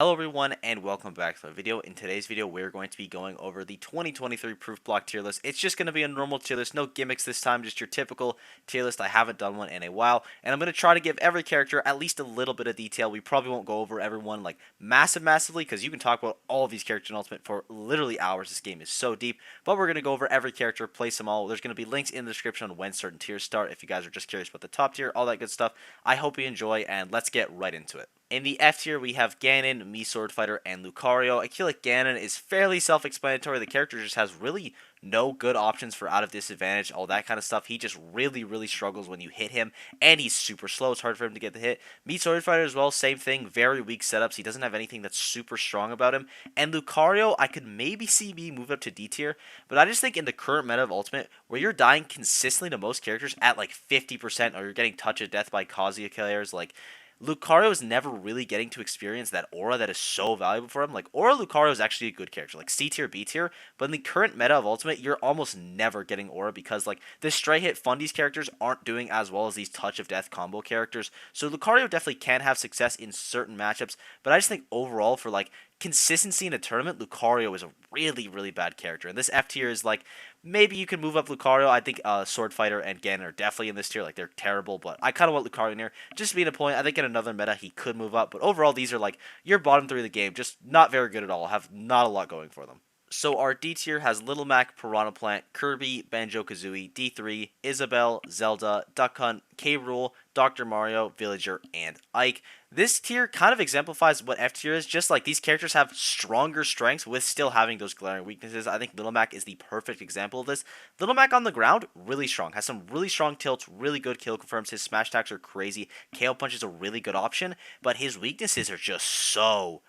Hello everyone and welcome back to the video. In today's video we're going to be going over the 2023 proof block tier list. It's just going to be a normal tier list, no gimmicks this time, just your typical tier list. I haven't done one in a while and I'm going to try to give every character at least a little bit of detail. We probably won't go over everyone like massively because you can talk about all of these characters in Ultimate for literally hours. This game is so deep, but we're going to go over every character, place them all. There's going to be links in the description on when certain tiers start if you guys are just curious about the top tier, all that good stuff. I hope you enjoy and let's get right into it. In the F tier, we have Ganon, Mii Sword Fighter, and Lucario. I feel like Ganon is fairly self-explanatory. The character just has really no good options for out of disadvantage, all that kind of stuff. He just really struggles when you hit him, and he's super slow. It's hard for him to get the hit. Mii Sword Fighter as well, same thing. Very weak setups. He doesn't have anything that's super strong about him. And Lucario, I could maybe see me move up to D tier, but I just think in the current meta of Ultimate, where you're dying consistently to most characters at like 50%, or you're getting touch of death by Kazuya players, like Lucario is never really getting to experience that aura that is so valuable for him. Like, aura Lucario is actually a good character, like C tier, B tier, but in the current meta of Ultimate, you're almost never getting aura because, like, the stray hit Fundies characters aren't doing as well as these touch of death combo characters. So Lucario definitely can have success in certain matchups, but I just think overall for, like, consistency in a tournament, Lucario is a really bad character. And this F tier is like, maybe you can move up Lucario. I think Sword Fighter and Ganon are definitely in this tier. Like, they're terrible, but I kind of want Lucario in here. Just to be a point, I think in another meta he could move up. But overall, these are like your bottom three of the game. Just not very good at all. Have not a lot going for them. So our D tier has Little Mac, Piranha Plant, Kirby, Banjo-Kazooie, D3, Isabelle, Zelda, Duck Hunt, K. Rool, Dr. Mario, Villager, and Ike. This tier kind of exemplifies what F tier is, just like these characters have stronger strengths with still having those glaring weaknesses. I think Little Mac is the perfect example of this. Little Mac on the ground, really strong, has some really strong tilts, really good kill confirms, his smash attacks are crazy, KO Punch is a really good option, but his weaknesses are just so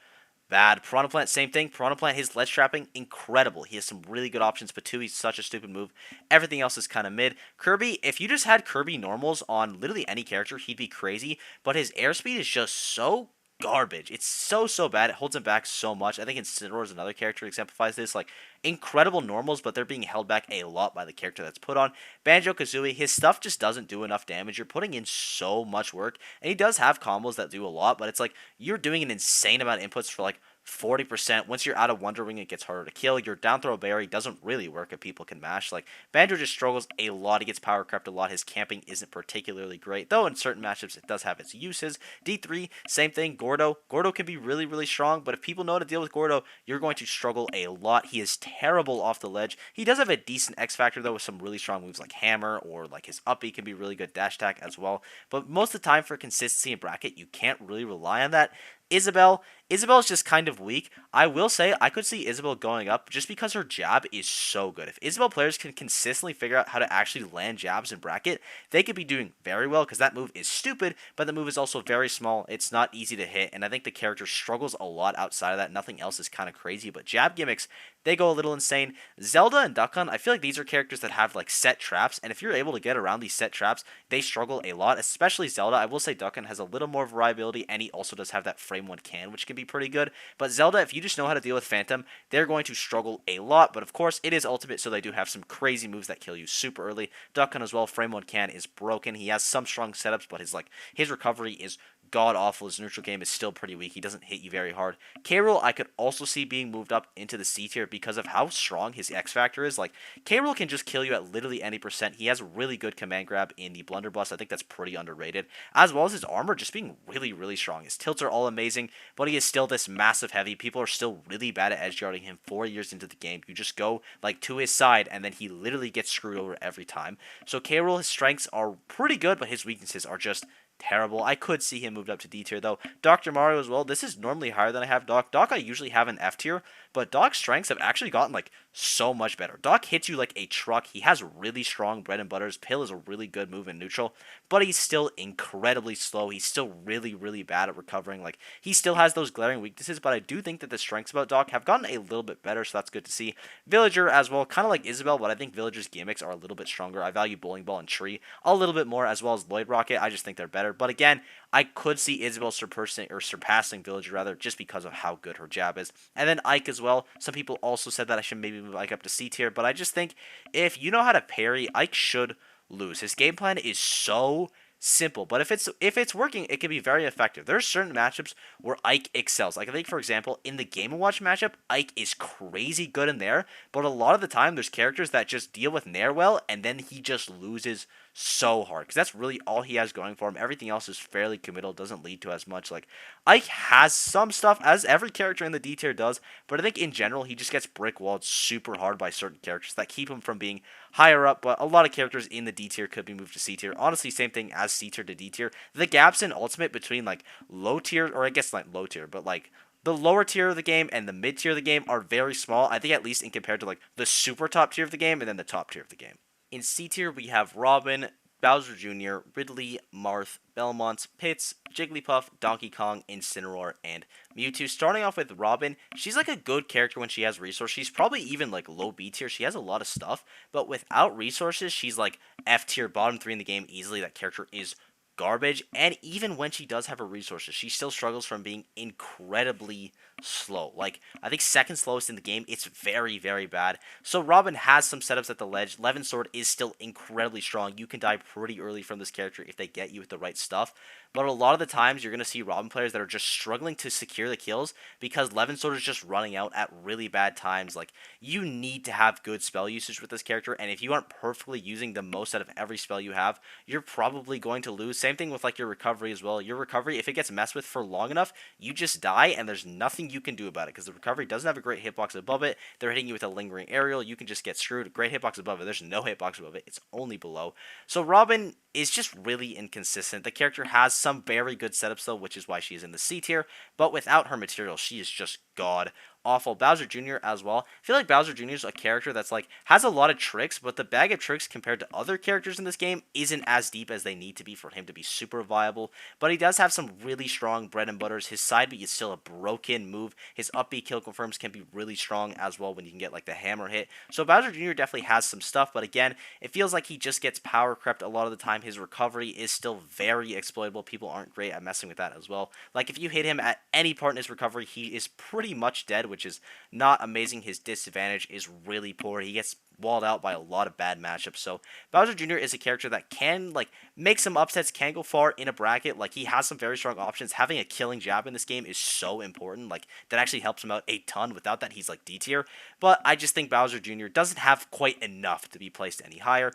bad. Piranha Plant, same thing. Piranha Plant, his ledge trapping, incredible. He has some really good options, but two, he's such a stupid move. Everything else is kind of mid. Kirby, if you just had Kirby normals on literally any character, he'd be crazy, but his airspeed is just so garbage. It's so bad. It holds him back so much. I think Incineroar is another character that exemplifies this. Like, incredible normals, but they're being held back a lot by the character that's put on. Banjo-Kazooie, his stuff just doesn't do enough damage. You're putting in so much work, and he does have combos that do a lot, but it's like you're doing an insane amount of inputs for like 40%. Once you're out of Wonder Wing, it gets harder to kill. Your down throw berry doesn't really work if people can mash. Like, Banjo just struggles a lot. He gets power crept a lot. His camping isn't particularly great, though in certain matchups it does have its uses. D3, same thing. Gordo can be really strong, but if people know how to deal with Gordo, you're going to struggle a lot. He is terrible off the ledge. He does have a decent X factor though with some really strong moves like Hammer, or like his up B can be really good dash attack as well. But most of the time for consistency in bracket, you can't really rely on that. Isabelle's just kind of weak. I will say I could see Isabelle going up just because her jab is so good. If Isabelle players can consistently figure out how to actually land jabs in bracket, they could be doing very well because that move is stupid, but the move is also very small. It's not easy to hit, and I think the character struggles a lot outside of that. Nothing else is kind of crazy, but jab gimmicks, they go a little insane. Zelda and Duck Hunt, I feel like these are characters that have like set traps, and if you're able to get around these set traps, they struggle a lot, especially Zelda. I will say Duck Hunt has a little more variability, and he also does have that frame 1 can, which can be pretty good. But Zelda, if you just know how to deal with Phantom, they're going to struggle a lot. But of course, it is Ultimate, so they do have some crazy moves that kill you super early. Duck Hunt as well, frame 1 can is broken. He has some strong setups, but his recovery is god awful. His neutral game is still pretty weak. He doesn't hit you very hard. K. Rool I could also see being moved up into the C tier because of how strong his X factor is. Like, K. Rool can just kill you at literally any percent. He has a really good command grab in the blunderbuss. I think that's pretty underrated, as well as his armor just being really strong. His tilts are all amazing, but he is still this massive heavy. People are still really bad at edge guarding him 4 years into the game. You just go like to his side and then he literally gets screwed over every time. So K. Rool, his strengths are pretty good, but his weaknesses are just terrible. I could see him moved up to D tier though. Dr. Mario as well. This is normally higher than I have Doc. Doc I usually have an F tier, but Doc's strengths have actually gotten like so much better. Doc hits you like a truck. He has really strong bread and butters. Pill is a really good move in neutral, but he's still incredibly slow. He's still really bad at recovering. Like, he still has those glaring weaknesses, but I do think that the strengths about Doc have gotten a little bit better, so that's good to see. Villager as well, kind of like Isabelle, but I think Villager's gimmicks are a little bit stronger. I value Bowling Ball and Tree a little bit more, as well as Lloyd Rocket. I just think they're better. But again, I could see Isabelle surpassing Villager rather, just because of how good her jab is. And then Ike as well. Some people also said that I should maybe move Ike up to C tier, but I just think if you know how to parry, Ike should lose. His game plan is so simple. But if it's working, it can be very effective. There's certain matchups where Ike excels. Like I think, for example, in the Game & Watch matchup, Ike is crazy good in there. But a lot of the time, there's characters that just deal with Nair well, and then he just loses so hard because that's really all he has going for him. Everything else is fairly committal, doesn't lead to as much. Like Ike has some stuff, as every character in the D tier does, but I think in general he just gets brick walled super hard by certain characters that keep him from being higher up. But a lot of characters in the D tier could be moved to C tier. Honestly, same thing as C tier to D tier. The gaps in Ultimate between like low tier, or I guess not low tier, but like the lower tier of the game and the mid tier of the game are very small. I think at least in compared to like the super top tier of the game and then the top tier of the game. In C tier, we have Robin, Bowser Jr., Ridley, Marth, Belmont, Pitts, Jigglypuff, Donkey Kong, Incineroar, and Mewtwo. Starting off with Robin, she's like a good character when she has resources. She's probably even like low B tier. She has a lot of stuff, but without resources, she's like F tier, bottom 3 in the game easily. That character is garbage, and even when she does have her resources, she still struggles from being incredibly slow. Like, I think second slowest in the game. It's very, very bad. So Robin has some setups at the ledge. Levin Sword is still incredibly strong. You can die pretty early from this character if they get you with the right stuff. But a lot of the times, you're going to see Robin players that are just struggling to secure the kills because Levin Sword is just running out at really bad times. Like, you need to have good spell usage with this character, and if you aren't perfectly using the most out of every spell you have, you're probably going to lose. Same thing with like your recovery as well. Your recovery, if it gets messed with for long enough, you just die, and there's nothing you can do about it because the recovery doesn't have a great hitbox above it. They're hitting you with a lingering aerial. You can just get screwed. Great hitbox above it. There's no hitbox above it. It's only below. So Robin is just really inconsistent. The character has some very good setups though, which is why she's in the C tier, but without her material, she is just god awful. Bowser Jr. as well. I feel like Bowser Jr. is a character that's like has a lot of tricks, but the bag of tricks compared to other characters in this game isn't as deep as they need to be for him to be super viable. But he does have some really strong bread and butters. His side B is still a broken move. His up B kill confirms can be really strong as well when you can get like the hammer hit. So Bowser Jr. definitely has some stuff, but again, it feels like he just gets power crept a lot of the time. His recovery is still very exploitable. People aren't great at messing with that as well. Like if you hit him at any part in his recovery, he is pretty much dead, which is not amazing. His disadvantage is really poor. He gets walled out by a lot of bad matchups. So Bowser Jr. is a character that can like make some upsets, can go far in a bracket. Like he has some very strong options. Having a killing jab in this game is so important. Like that actually helps him out a ton. Without that, he's like D tier. But I just think Bowser Jr. doesn't have quite enough to be placed any higher.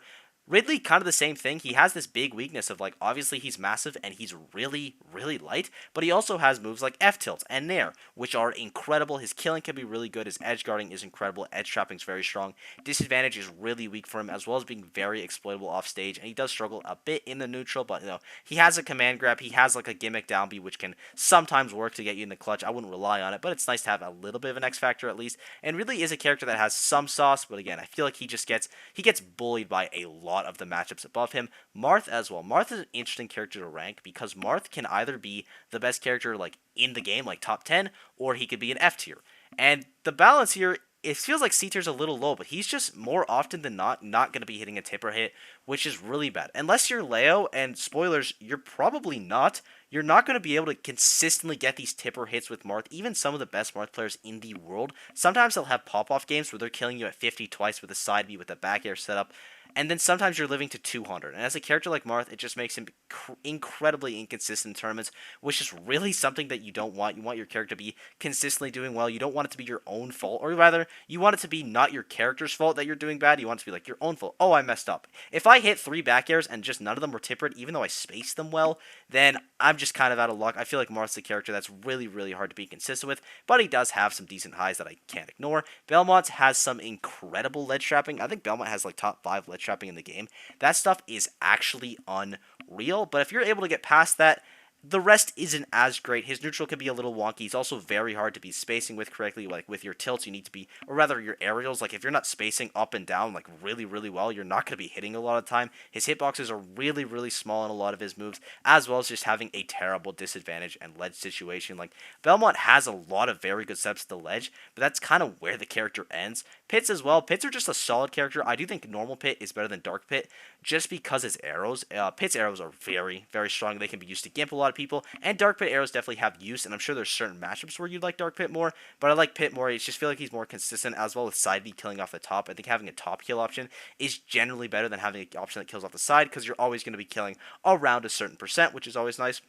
Ridley, kind of the same thing. He has this big weakness of, like, obviously he's massive and he's really, really light, but he also has moves like F-tilt and Nair, which are incredible. His killing can be really good. His edge guarding is incredible. Edge trapping is very strong. Disadvantage is really weak for him, as well as being very exploitable off stage, and he does struggle a bit in the neutral, but, you know, he has a command grab. He has, like, a gimmick down B, which can sometimes work to get you in the clutch. I wouldn't rely on it, but it's nice to have a little bit of an X factor at least, and Ridley is a character that has some sauce, but again, I feel like he gets bullied by a lot of the matchups above him. Marth as well. Marth is an interesting character to rank because Marth can either be the best character like in the game, like top 10, or he could be an F tier. And the balance here, it feels like C tier's a little low, but he's just more often than not going to be hitting a tipper hit, which is really bad. Unless you're Leo, and spoilers, you're probably not. You're not going to be able to consistently get these tipper hits with Marth. Even some of the best Marth players in the world, sometimes they'll have pop-off games where they're killing you at 50 twice with a side B with a back air setup. And then sometimes you're living to 200. And as a character like Marth, it just makes him incredibly inconsistent in tournaments, which is really something that you don't want. You want your character to be consistently doing well. You don't want it to be your own fault. Or rather, you want it to be not your character's fault that you're doing bad. You want it to be like your own fault. Oh, I messed up. If I hit 3 back airs and just none of them were tippered, even though I spaced them well, then I'm just kind of out of luck. I feel like Marth's a character that's really, really hard to be consistent with, but he does have some decent highs that I can't ignore. Belmont has some incredible ledge trapping. I think Belmont has like top 5 ledge trapping in the game. That stuff is actually unreal, but if you're able to get past that, the rest isn't as great. His neutral can be a little wonky. He's also very hard to be spacing with correctly. Like with your tilts, you need to be, or rather your aerials, like if you're not spacing up and down like really, really well, you're not going to be hitting a lot of time. His hitboxes are really, really small in a lot of his moves, as well as just having a terrible disadvantage and ledge situation. Like Belmont has a lot of very good steps to the ledge, but that's kind of where the character ends. Pits as well. Pits are just a solid character. I do think normal Pit is better than Dark Pit, just because his arrows, Pit's arrows are very, very strong. They can be used to gimp a lot of of people. And Dark Pit arrows definitely have use, and I'm sure there's certain matchups where you'd like Dark Pit more, but I like Pit more. I just feel like he's more consistent, as well with side B killing off the top. I think having a top kill option is generally better than having an option that kills off the side, because you're always going to be killing around a certain percent, which is always nice.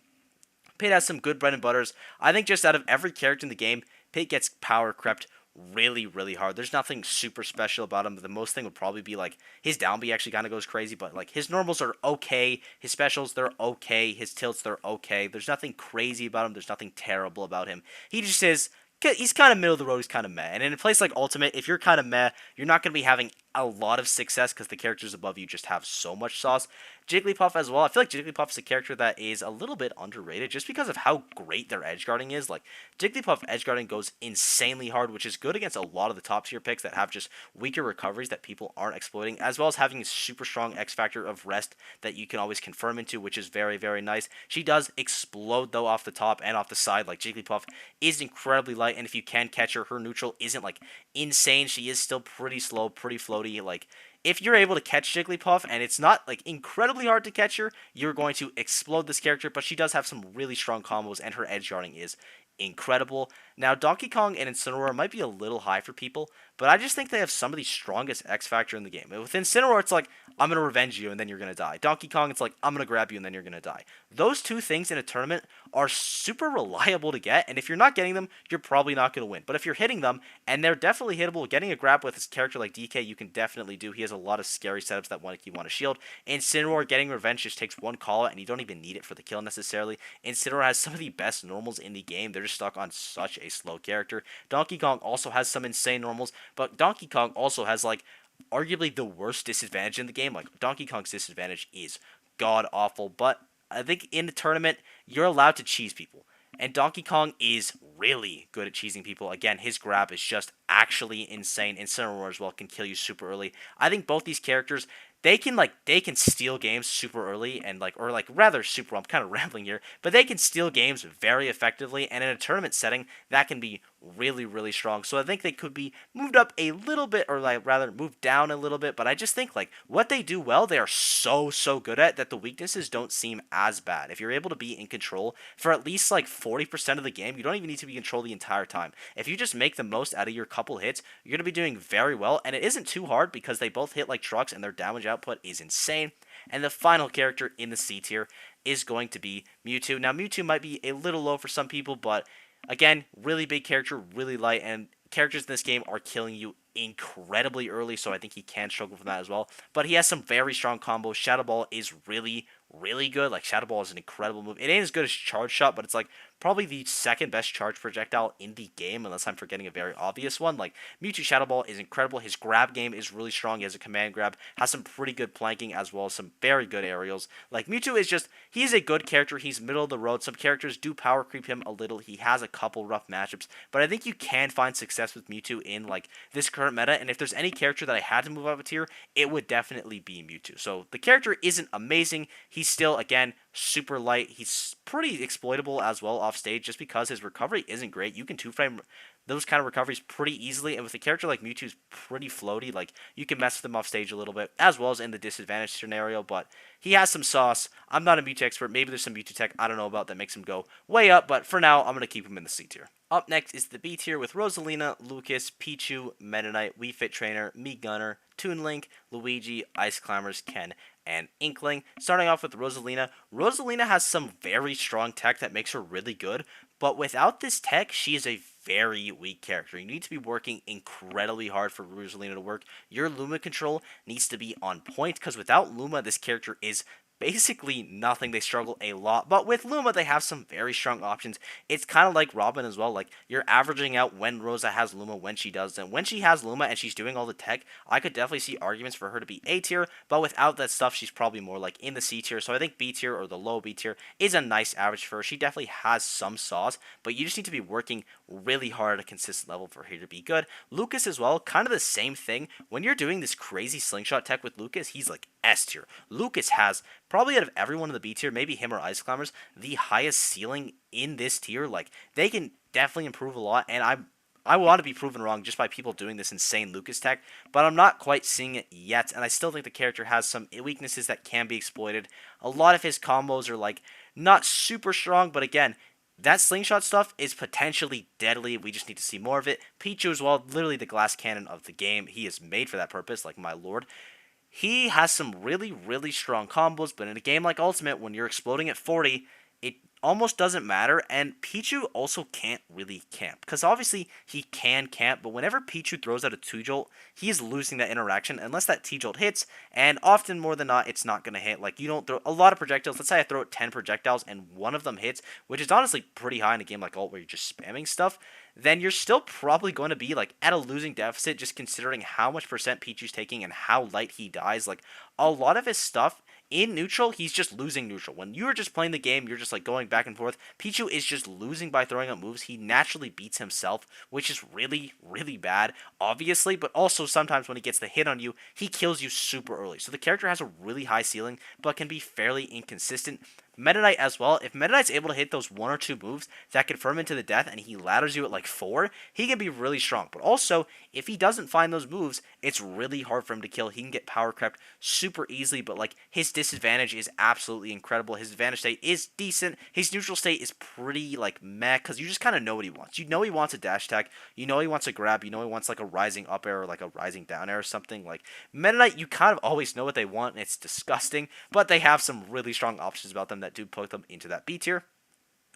Pit has some good bread and butters. I think just out of every character in the game, Pit gets power crept really hard. There's nothing super special about him. The most thing would probably be like his down B actually kind of goes crazy, but like his normals are okay. His specials, they're okay. His tilts, they're okay. There's nothing crazy about him. There's nothing terrible about him. He just is. He's kind of middle of the road. He's kind of meh. And in a place like Ultimate, if you're kind of meh, you're not going to be having a lot of success because the characters above you just have so much sauce. Jigglypuff as well. I feel like Jigglypuff is a character that is a little bit underrated just because of how great their edge guarding is. Like, Jigglypuff edge guarding goes insanely hard, which is good against a lot of the top tier picks that have just weaker recoveries that people aren't exploiting, as well as having a super strong X factor of rest that you can always confirm into, which is very nice. She does explode though off the top and off the side. Like, Jigglypuff is incredibly light, and if you can catch her, her neutral isn't like insane. She is still pretty slow, pretty floaty. Like, if you're able to catch Jigglypuff and it's not like incredibly hard to catch her, you're going to explode this character, but she does have some really strong combos and her edge guarding is incredible. Now, Donkey Kong and Incineroar might be a little high for people, but I just think they have some of the strongest X Factor in the game. With Incineroar, it's like, I'm going to revenge you and then you're going to die. Donkey Kong, it's like, I'm going to grab you and then you're going to die. Those two things in a tournament are super reliable to get, and if you're not getting them, you're probably not going to win. But if you're hitting them, and they're definitely hittable, getting a grab with a character like DK, you can definitely do. He has a lot of scary setups that you want to shield. Incineroar, getting revenge just takes one call out, and you don't even need it for the kill necessarily. Incineroar has some of the best normals in the game. They're just stuck on such a slow character. Donkey Kong also has some insane normals, but Donkey Kong also has, like, arguably the worst disadvantage in the game. Like, Donkey Kong's disadvantage is god-awful, but I think in the tournament, you're allowed to cheese people. And Donkey Kong is really good at cheesing people. Again, his grab is just actually insane. Incineroar as well can kill you super early. I think both these characters, they can steal games super early and rather super. I'm kind of rambling here, but they can steal games very effectively, and in a tournament setting, that can be really strong. So I think they could be moved up a little bit, or rather moved down a little bit. But I just think like what they do well, they are so good at that the weaknesses don't seem as bad. If you're able to be in control for at least like 40% of the game, you don't even need to be in control the entire time. If you just make the most out of your couple hits, you're going to be doing very well, and it isn't too hard because they both hit like trucks and their damage output is insane. And the final character in the C tier is going to be Mewtwo. Now, Mewtwo might be a little low for some people, but again, really big character, really light, and characters in this game are killing you incredibly early, so I think he can struggle from that as well. But he has some very strong combos. Shadow Ball is really good. Like, Shadow Ball is an incredible move. It ain't as good as Charge Shot, but it's like probably the second best charge projectile in the game, unless I'm forgetting a very obvious one. Like, Mewtwo Shadow Ball is incredible. His grab game is really strong. He has a command grab, has some pretty good planking, as well as some very good aerials. Like, Mewtwo is just, he's a good character. He's middle of the road. Some characters do power creep him a little. He has a couple rough matchups, but I think you can find success with Mewtwo in like this current meta, and if there's any character that I had to move up a tier, it would definitely be Mewtwo. So the character isn't amazing. He's still, again, super light. He's pretty exploitable as well off stage just because his recovery isn't great. You can two-frame those kind of recoveries pretty easily, and with a character like Mewtwo's pretty floaty, like, you can mess with him off stage a little bit, as well as in the disadvantage scenario, but he has some sauce. I'm not a Mewtwo expert. Maybe there's some Mewtwo tech I don't know about that makes him go way up, but for now, I'm going to keep him in the C tier. Up next is the B tier with Rosalina, Lucas, Pichu, Meta Knight, Wii Fit Trainer, Mii Gunner, Toon Link, Luigi, Ice Climbers, Ken, and Inkling. Starting off with Rosalina. Rosalina has some very strong tech that makes her really good, but without this tech, she is a very weak character. You need to be working incredibly hard for Rosalina to work. Your Luma control needs to be on point, because without Luma, this character is basically nothing. They struggle a lot, but with Luma, they have some very strong options. It's kind of like Robin as well. Like, you're averaging out when Rosa has Luma, when she doesn't. When she has Luma and she's doing all the tech, I could definitely see arguments for her to be A tier, but without that stuff, she's probably more like in the C tier. So I think B tier, or the low B tier, is a nice average for her. She definitely has some sauce, but you just need to be working really hard at a consistent level for her to be good. Lucas as well, kind of the same thing. When you're doing this crazy slingshot tech with Lucas, he's like S tier. Lucas has, probably out of everyone in the B tier, maybe him or Ice Climbers, the highest ceiling in this tier. Like, they can definitely improve a lot, and I want to be proven wrong just by people doing this insane Lucas tech, but I'm not quite seeing it yet, and I still think the character has some weaknesses that can be exploited. A lot of his combos are like Not super strong, but again, that slingshot stuff is potentially deadly. We just need to see more of it. Pichu as well, literally the glass cannon of the game. He is made for that purpose, like my lord. He has some really, really strong combos, but in a game like Ultimate, when you're exploding at 40, it almost doesn't matter. And Pichu also can't really camp, because obviously he can camp, but whenever Pichu throws out a 2-jolt, he is losing that interaction unless that T-jolt hits, and often more than not, it's not going to hit. Like, you don't throw a lot of projectiles. Let's say I throw out 10 projectiles and one of them hits, which is honestly pretty high in a game like Ult where you're just spamming stuff, then you're still probably going to be like at a losing deficit, just considering how much percent Pichu's taking and how light he dies. Like, a lot of his stuff in neutral, he's just losing neutral. When you're just playing the game, you're just like going back and forth. Pichu is just losing by throwing out moves. He naturally beats himself, which is really, really bad, obviously, but also sometimes when he gets the hit on you, he kills you super early. So the character has a really high ceiling, but can be fairly inconsistent. Meta Knight as well. If Meta Knight's able to hit those 1 or 2 moves that confirm into the death and he ladders you at like 4, he can be really strong. But also, if he doesn't find those moves, it's really hard for him to kill. He can get power crept super easily, but like his disadvantage is absolutely incredible. His advantage state is decent. His neutral state is pretty like meh, because you just kind of know what he wants. You know he wants a dash attack. You know he wants a grab. You know he wants like a rising up air or like a rising down air or something. Like Meta Knight, you kind of always know what they want, and it's disgusting, but they have some really strong options about them that do put them into that B tier.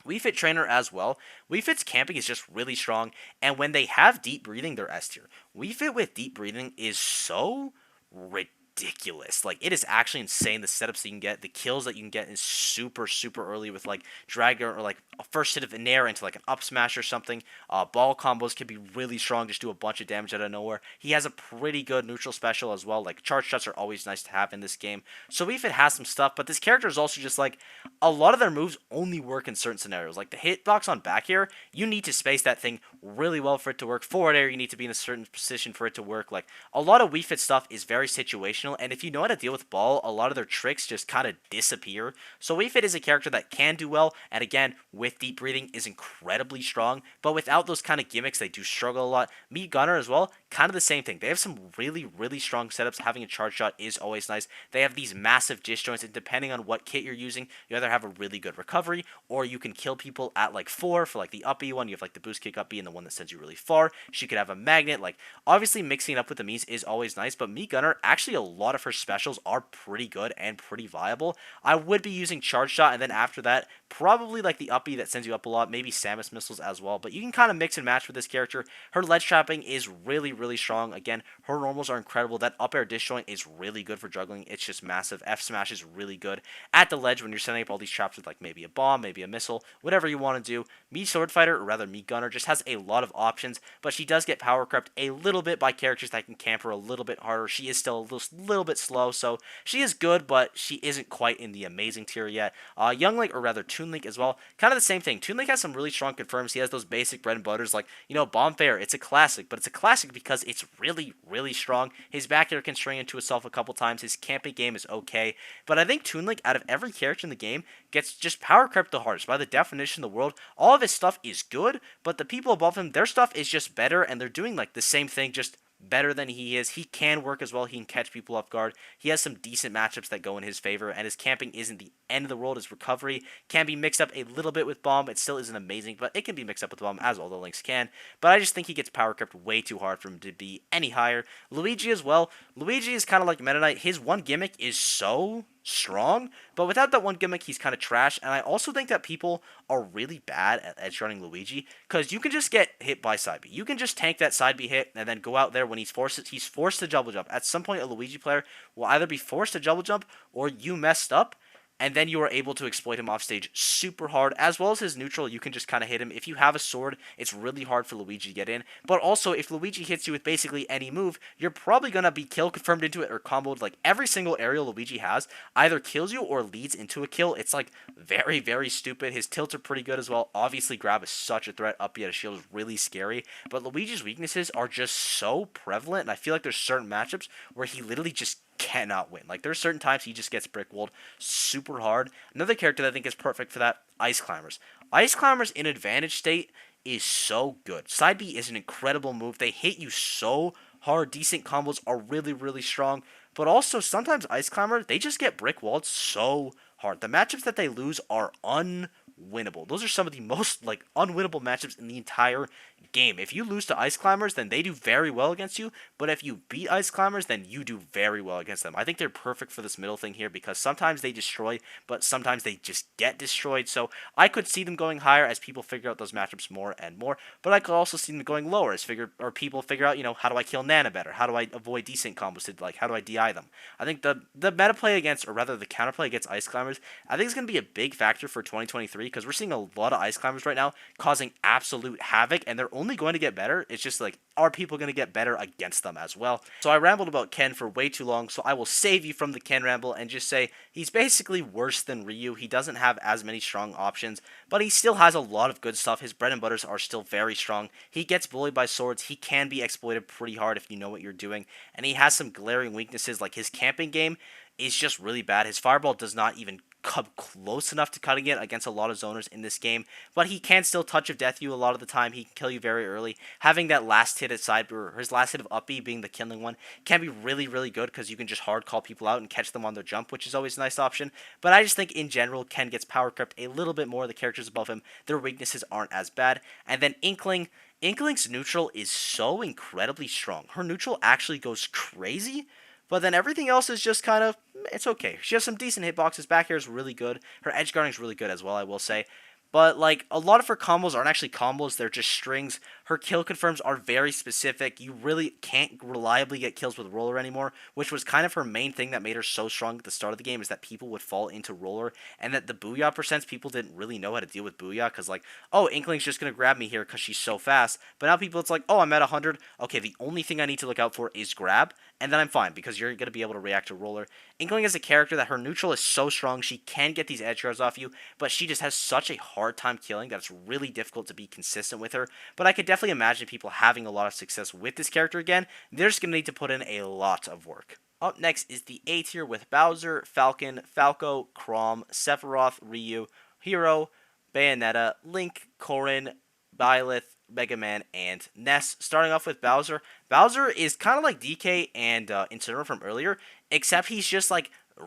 Wii Fit Trainer as well. Wii Fit's camping is just really strong, and when they have deep breathing, they're S tier. Wii Fit with deep breathing is so ridiculous. Like, it is actually insane the setups that you can get. The kills that you can get is super, super early with like drag or like a first hit of an air into like an up smash or something. Ball combos can be really strong, just do a bunch of damage out of nowhere. He has a pretty good neutral special as well. Like, charge shots are always nice to have in this game. So Wii Fit has some stuff, but this character is also just like, a lot of their moves only work in certain scenarios. Like the hitbox on back here, you need to space that thing really well for it to work. Forward air, you need to be in a certain position for it to work. Like, a lot of Wii Fit stuff is very situational, and if you know how to deal with ball, a lot of their tricks just kind of disappear. So Wii Fit is a character that can do well, and again, with deep breathing, is incredibly strong, but without those kind of gimmicks, they do struggle a lot. Meat Gunner as well, kind of the same thing. They have some really, really strong setups. Having a charge shot is always nice. They have these massive disjoints, and depending on what kit you're using, you either have a really good recovery, or you can kill people at like 4 for like the up B one. You have like the boost kick up B and the one that sends you really far. She could have a magnet. Like, obviously mixing it up with the Mii's is always nice, but Meat Gunner, actually a lot of her specials are pretty good and pretty viable. I would be using charge shot, and then after that, probably like the up B that sends you up a lot, maybe Samus missiles as well, but you can kind of mix and match with this character. Her ledge trapping is really, really strong. Again, her normals are incredible. That up air disjoint is really good for juggling. It's just massive. F smash is really good at the ledge when you're setting up all these traps with like maybe a bomb, maybe a missile, whatever you want to do. Mii Sword Fighter, or rather Mii Gunner, just has a lot of options, but she does get power crept a little bit by characters that can camp her a little bit harder. She is still a little bit slow, so she is good, but she isn't quite in the amazing tier yet. Young Link, or rather Toon Link as well, kind of the same thing. Toon Link has some really strong confirms. He has those basic bread and butters like, Bomb Fair. It's a classic, but it's a classic because it's really, really strong. His back air can string into itself a couple times. His camping game is okay, but I think Toon Link, out of every character in the game, gets just power crept the hardest. By the definition of the world, all of his stuff is good, but the people above him, their stuff is just better, and they're doing like the same thing, just better than he is. He can work as well. He can catch people off guard. He has some decent matchups that go in his favor, and his camping isn't the end of the world. His recovery can be mixed up a little bit with bomb. It still isn't amazing, but it can be mixed up with bomb, as all the links can. But I just think he gets power crept way too hard for him to be any higher. Luigi as well. Luigi is kind of like Meta Knight. His one gimmick is so strong, but without that one gimmick, he's kind of trash. And I also think that people are really bad at edge running Luigi, because you can just get hit by side B. You can just tank that side B hit and then go out there when he's forced to double jump. At some point, a Luigi player will either be forced to double jump, or you messed up, and then you are able to exploit him off stage super hard. As well as his neutral, you can just kind of hit him. If you have a sword, it's really hard for Luigi to get in. But also, if Luigi hits you with basically any move, you're probably going to be kill confirmed into it or comboed. Like, every single aerial Luigi has either kills you or leads into a kill. It's like very, very stupid. His tilts are pretty good as well. Obviously, grab is such a threat. Up yet a shield is really scary. But Luigi's weaknesses are just so prevalent, and I feel like there's certain matchups where he literally just cannot win. Like, there's certain times he just gets brickwalled super hard. Another character that I think is perfect for that, Ice Climbers. Ice Climbers in advantage state is so good. Side B is an incredible move. They hit you so hard. Decent combos are really, really strong. But also, sometimes Ice Climber, they just get brickwalled so hard. The matchups that they lose are unwinnable. Those are some of the most like unwinnable matchups in the entire game. If you lose to Ice Climbers, then they do very well against you, but if you beat Ice Climbers, then you do very well against them. I think they're perfect for this middle thing here because sometimes they destroy, but sometimes they just get destroyed. So I could see them going higher as people figure out those matchups more and more, but I could also see them going lower as people figure out, how do I kill Nana better? How do I avoid decent combos to how do I DI them? I think the meta play against, or rather the counterplay against Ice Climbers, I think is going to be a big factor for 2023 because we're seeing a lot of Ice Climbers right now causing absolute havoc, and they're only going to get better. It's just are people going to get better against them as well? So I rambled about Ken for way too long, so I will save you from the Ken ramble and just say he's basically worse than Ryu. He doesn't have as many strong options, but he still has a lot of good stuff. His bread and butters are still very strong. He gets bullied by swords. He can be exploited pretty hard if you know what you're doing, and he has some glaring weaknesses, like his camping game is just really bad. His fireball does not even come close enough to cutting it against a lot of zoners in this game, but he can still touch of death you a lot of the time. He can kill you very early. Having that last hit at side, or his last hit of up B being the killing one, can be really, really good because you can just hard call people out and catch them on their jump, which is always a nice option. But I just think in general, Ken gets power crept a little bit more. The characters above him, their weaknesses aren't as bad. And then Inkling's neutral is so incredibly strong. Her neutral actually goes crazy, but then everything else is just kind of, it's okay. She has some decent hitboxes. Back air is really good. Her edge guarding is really good as well, I will say. But, a lot of her combos aren't actually combos. They're just strings. Her kill confirms are very specific. You really can't reliably get kills with Roller anymore, which was kind of her main thing that made her so strong at the start of the game, is that people would fall into Roller, and that the Booyah percents, people didn't really know how to deal with Booyah, because, oh, Inkling's just going to grab me here because she's so fast. But now people, it's oh, I'm at 100. Okay, the only thing I need to look out for is grab, and then I'm fine, because you're going to be able to react to Roller. Inkling is a character that her neutral is so strong, she can get these edge guards off you, but she just has such a hard time killing that it's really difficult to be consistent with her. But I could definitely imagine people having a lot of success with this character again. They're just going to need to put in a lot of work. Up next is the A tier with Bowser, Falcon, Falco, Chrom, Sephiroth, Ryu, Hero, Bayonetta, Link, Corrin, Byleth, Mega Man, and Ness. Starting off with Bowser. Bowser is kind of like DK and Incineroar from earlier, except he's just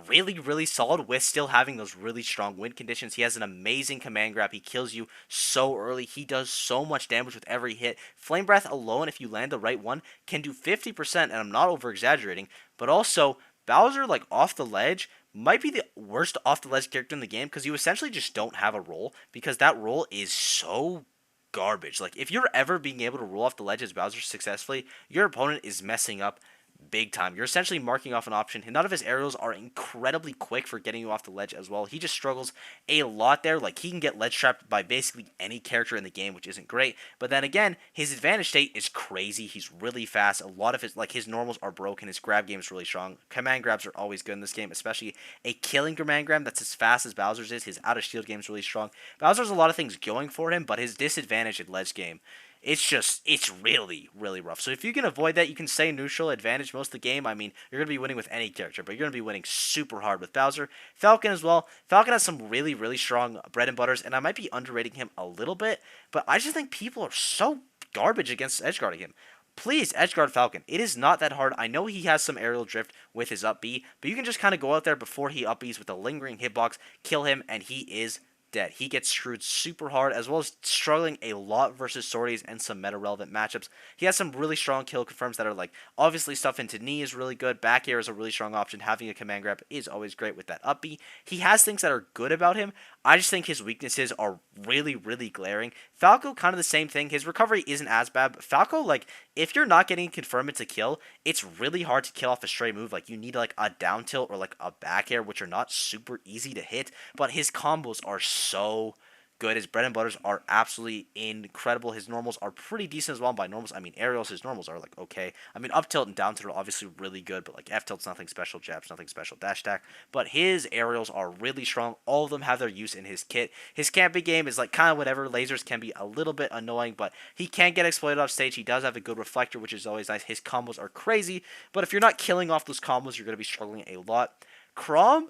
really, really solid with still having those really strong win conditions. He has an amazing command grab. He kills you so early. He does so much damage with every hit. Flame Breath alone, if you land the right one, can do 50%, and I'm not over-exaggerating, but also Bowser, off the ledge, might be the worst off-the-ledge character in the game because you essentially just don't have a roll because that roll is so garbage. If you're ever being able to roll off the ledge as Bowser successfully, your opponent is messing up big time. You're essentially marking off an option. None of his aerials are incredibly quick for getting you off the ledge as well. He just struggles a lot there. He can get ledge trapped by basically any character in the game, which isn't great. But then again, his advantage state is crazy. He's really fast. A lot of his normals are broken. His grab game is really strong. Command grabs are always good in this game, especially a killing command grab that's as fast as Bowser's is. His out of shield game is really strong. Bowser has a lot of things going for him, but his disadvantage in ledge game, it's really, really rough. So if you can avoid that, you can stay neutral, advantage most of the game. I mean, you're going to be winning with any character, but you're going to be winning super hard with Bowser. Falcon as well. Falcon has some really, really strong bread and butters, and I might be underrating him a little bit, but I just think people are so garbage against edgeguarding him. Please edgeguard Falcon. It is not that hard. I know he has some aerial drift with his up B, but you can just kind of go out there before he up Bs with a lingering hitbox, kill him, and he is dead. He gets screwed super hard, as well as struggling a lot versus Swordies and some meta-relevant matchups. He has some really strong kill confirms that are obviously stuff into knee is really good. Back air is a really strong option. Having a command grab is always great with that up B. He has things that are good about him. I just think his weaknesses are really, really glaring. Falco, kind of the same thing. His recovery isn't as bad, but Falco, if you're not getting confirmed to kill, it's really hard to kill off a stray move. You need a down tilt or a back air, which are not super easy to hit, but his combos are so good. His bread and butters are absolutely incredible. His normals are pretty decent as well. By normals, I mean aerials. His normals are okay. I mean up tilt and down tilt are obviously really good, but F tilt's nothing special, jab's nothing special, dash attack. But his aerials are really strong. All of them have their use in his kit. His camping game is kind of whatever. Lasers can be a little bit annoying, but he can get exploited off stage. He does have a good reflector, which is always nice. His combos are crazy, but if you're not killing off those combos, you're going to be struggling a lot. Chrom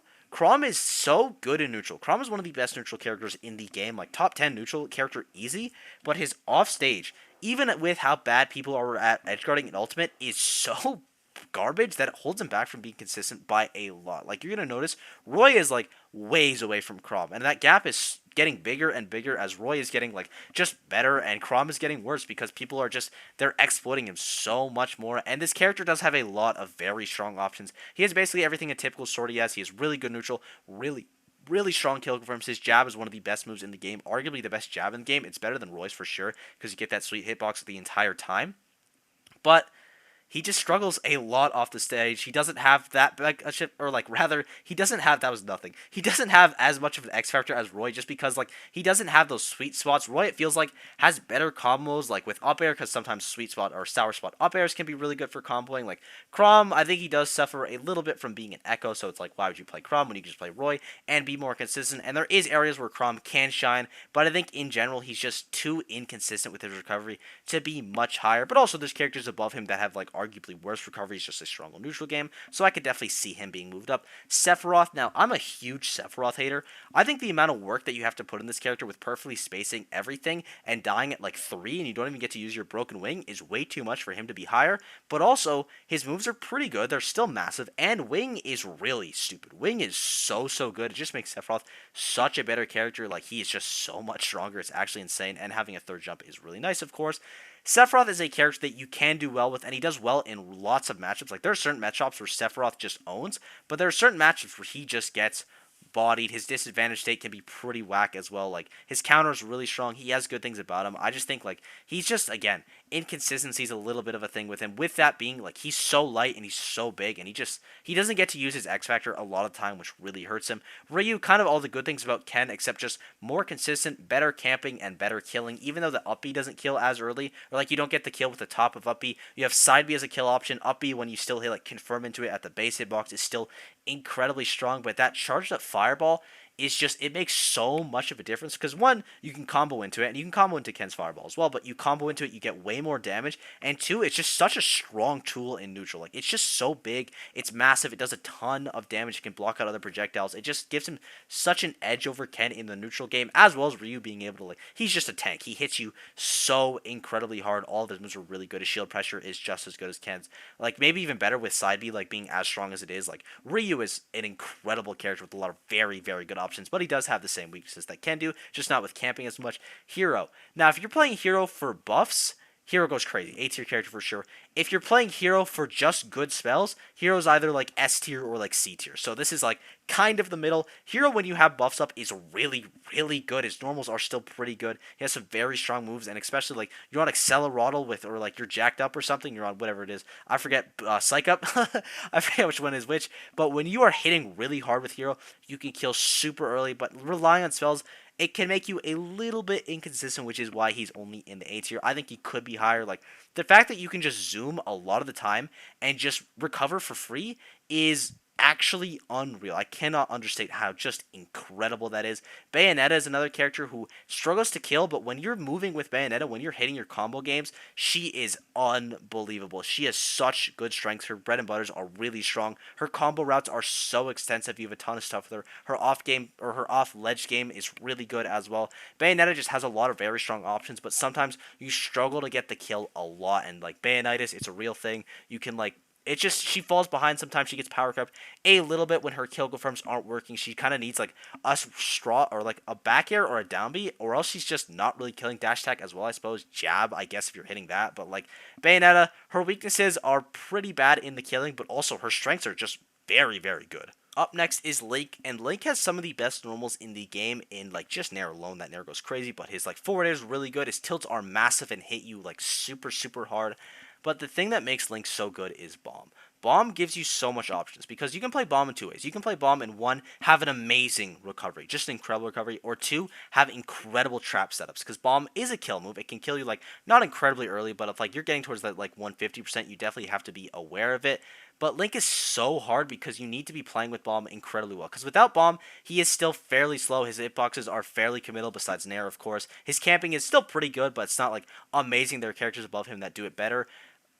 is so good in neutral. Chrom is one of the best neutral characters in the game. Top 10 neutral character easy. But his offstage, even with how bad people are at edgeguarding in Ultimate, is so garbage that holds him back from being consistent by a lot. Like, you're going to notice Roy is like ways away from Crom, and that gap is getting bigger and bigger as Roy is getting like just better and Crom is getting worse because people are just they're exploiting him so much more. And this character does have a lot of very strong options. He has basically everything a typical swordy has. He is really good neutral, really strong kill confirms. His jab is one of the best moves in the game, arguably the best jab in the game. It's better than Roy's for sure because you get that sweet hitbox the entire time. But he just struggles a lot off the stage. He doesn't have that like a shift, or like rather, he doesn't have that was nothing. He doesn't have as much of an X factor as Roy, just because like he doesn't have those sweet spots. Roy, it feels like, has better combos like with up air, because sometimes sweet spot or sour spot up airs can be really good for comboing. Like Crom, I think he does suffer a little bit from being an echo, so it's like why would you play Crom when you can just play Roy and be more consistent? And there is areas where Crom can shine, but I think in general he's just too inconsistent with his recovery to be much higher. But also there's characters above him that have like arguably worse recovery. Is just a stronger neutral game, so I could definitely see him being moved up. Sephiroth, now I'm a huge Sephiroth hater. I think the amount of work that you have to put in this character with perfectly spacing everything and dying at like 3 and you don't even get to use your broken wing is way too much for him to be higher. But also his moves are pretty good, they're still massive, and wing is really stupid. Wing is so good. It just makes Sephiroth such a better character. Like, he is just so much stronger, it's actually insane, and having a third jump is really nice, of course. Sephiroth is a character that you can do well with, and he does well in lots of matchups. Like, there are certain matchups where Sephiroth just owns, but there are certain matchups where he just gets bodied. His disadvantage state can be pretty whack as well. Like, his counter is really strong. He has good things about him. I just think, like, he's just, again, inconsistency is a little bit of a thing with him. With that being, like, he's so light and he's so big, and he doesn't get to use his X Factor a lot of time, which really hurts him. Ryu, kind of all the good things about Ken, except just more consistent, better camping, and better killing, even though the up B doesn't kill as early, or, like, you don't get the kill with the top of up B. You have side B as a kill option. Up B, when you still hit, like, confirm into it at the base hitbox, is still incredibly strong, but that charged up fireball is just, it makes so much of a difference, because one, you can combo into it, and you can combo into Ken's fireball as well, but you combo into it, you get way more damage, and two, it's just such a strong tool in neutral. Like, it's just so big, it's massive, it does a ton of damage, it can block out other projectiles, it just gives him such an edge over Ken in the neutral game, as well as Ryu being able to, like, he's just a tank. He hits you so incredibly hard. All of his moves are really good. His shield pressure is just as good as Ken's, like, maybe even better with side B, like, being as strong as it is. Like, Ryu is an incredible character with a lot of very good options, but he does have the same weaknesses that Ken do, just not with camping as much. Hero. Now, if you're playing Hero for buffs, Hero goes crazy. A tier character for sure. If you're playing Hero for just good spells, Hero's either like S tier or like C tier. So this is like kind of the middle. Hero, when you have buffs up, is really good. His normals are still pretty good. He has some very strong moves, and especially like you're on Accelerottle with, or like you're jacked up or something, you're on whatever it is. I forget, Psych Up. I forget which one is which. But when you are hitting really hard with Hero, you can kill super early, but relying on spells, it can make you a little bit inconsistent, which is why he's only in the A tier. I think he could be higher. Like, the fact that you can just zoom a lot of the time and just recover for free is actually unreal. I cannot understate how just incredible that is. Bayonetta is another character who struggles to kill, but when you're moving with Bayonetta, when you're hitting your combo games, she is unbelievable. She has such good strengths. Her bread and butters are really strong. Her combo routes are so extensive. You have a ton of stuff with her. Her off game, or her off ledge game, is really good as well. Bayonetta just has a lot of very strong options, but sometimes you struggle to get the kill a lot, and like Bayonetta, it's a real thing. You can like, it's just, she falls behind sometimes. She gets power crept a little bit when her kill confirms aren't working. She kind of needs like a straw, or like a back air or a down B, or else she's just not really killing. Dash attack as well, I suppose. Jab, I guess, if you're hitting that. But like Bayonetta, her weaknesses are pretty bad in the killing, but also her strengths are just very good. Up next is Link, and Link has some of the best normals in the game in like just Nair alone. That Nair goes crazy, but his like forward air is really good. His tilts are massive and hit you like super hard. But the thing that makes Link so good is Bomb. Bomb gives you so much options, because you can play Bomb in two ways. You can play Bomb in one, have an amazing recovery, just an incredible recovery, or two, have incredible trap setups, because Bomb is a kill move. It can kill you like not incredibly early, but if like you're getting towards that like 150%, you definitely have to be aware of it. But Link is so hard because you need to be playing with Bomb incredibly well. Because without Bomb, he is still fairly slow. His hitboxes are fairly committal, besides Nair, of course. His camping is still pretty good, but it's not like amazing. There are characters above him that do it better.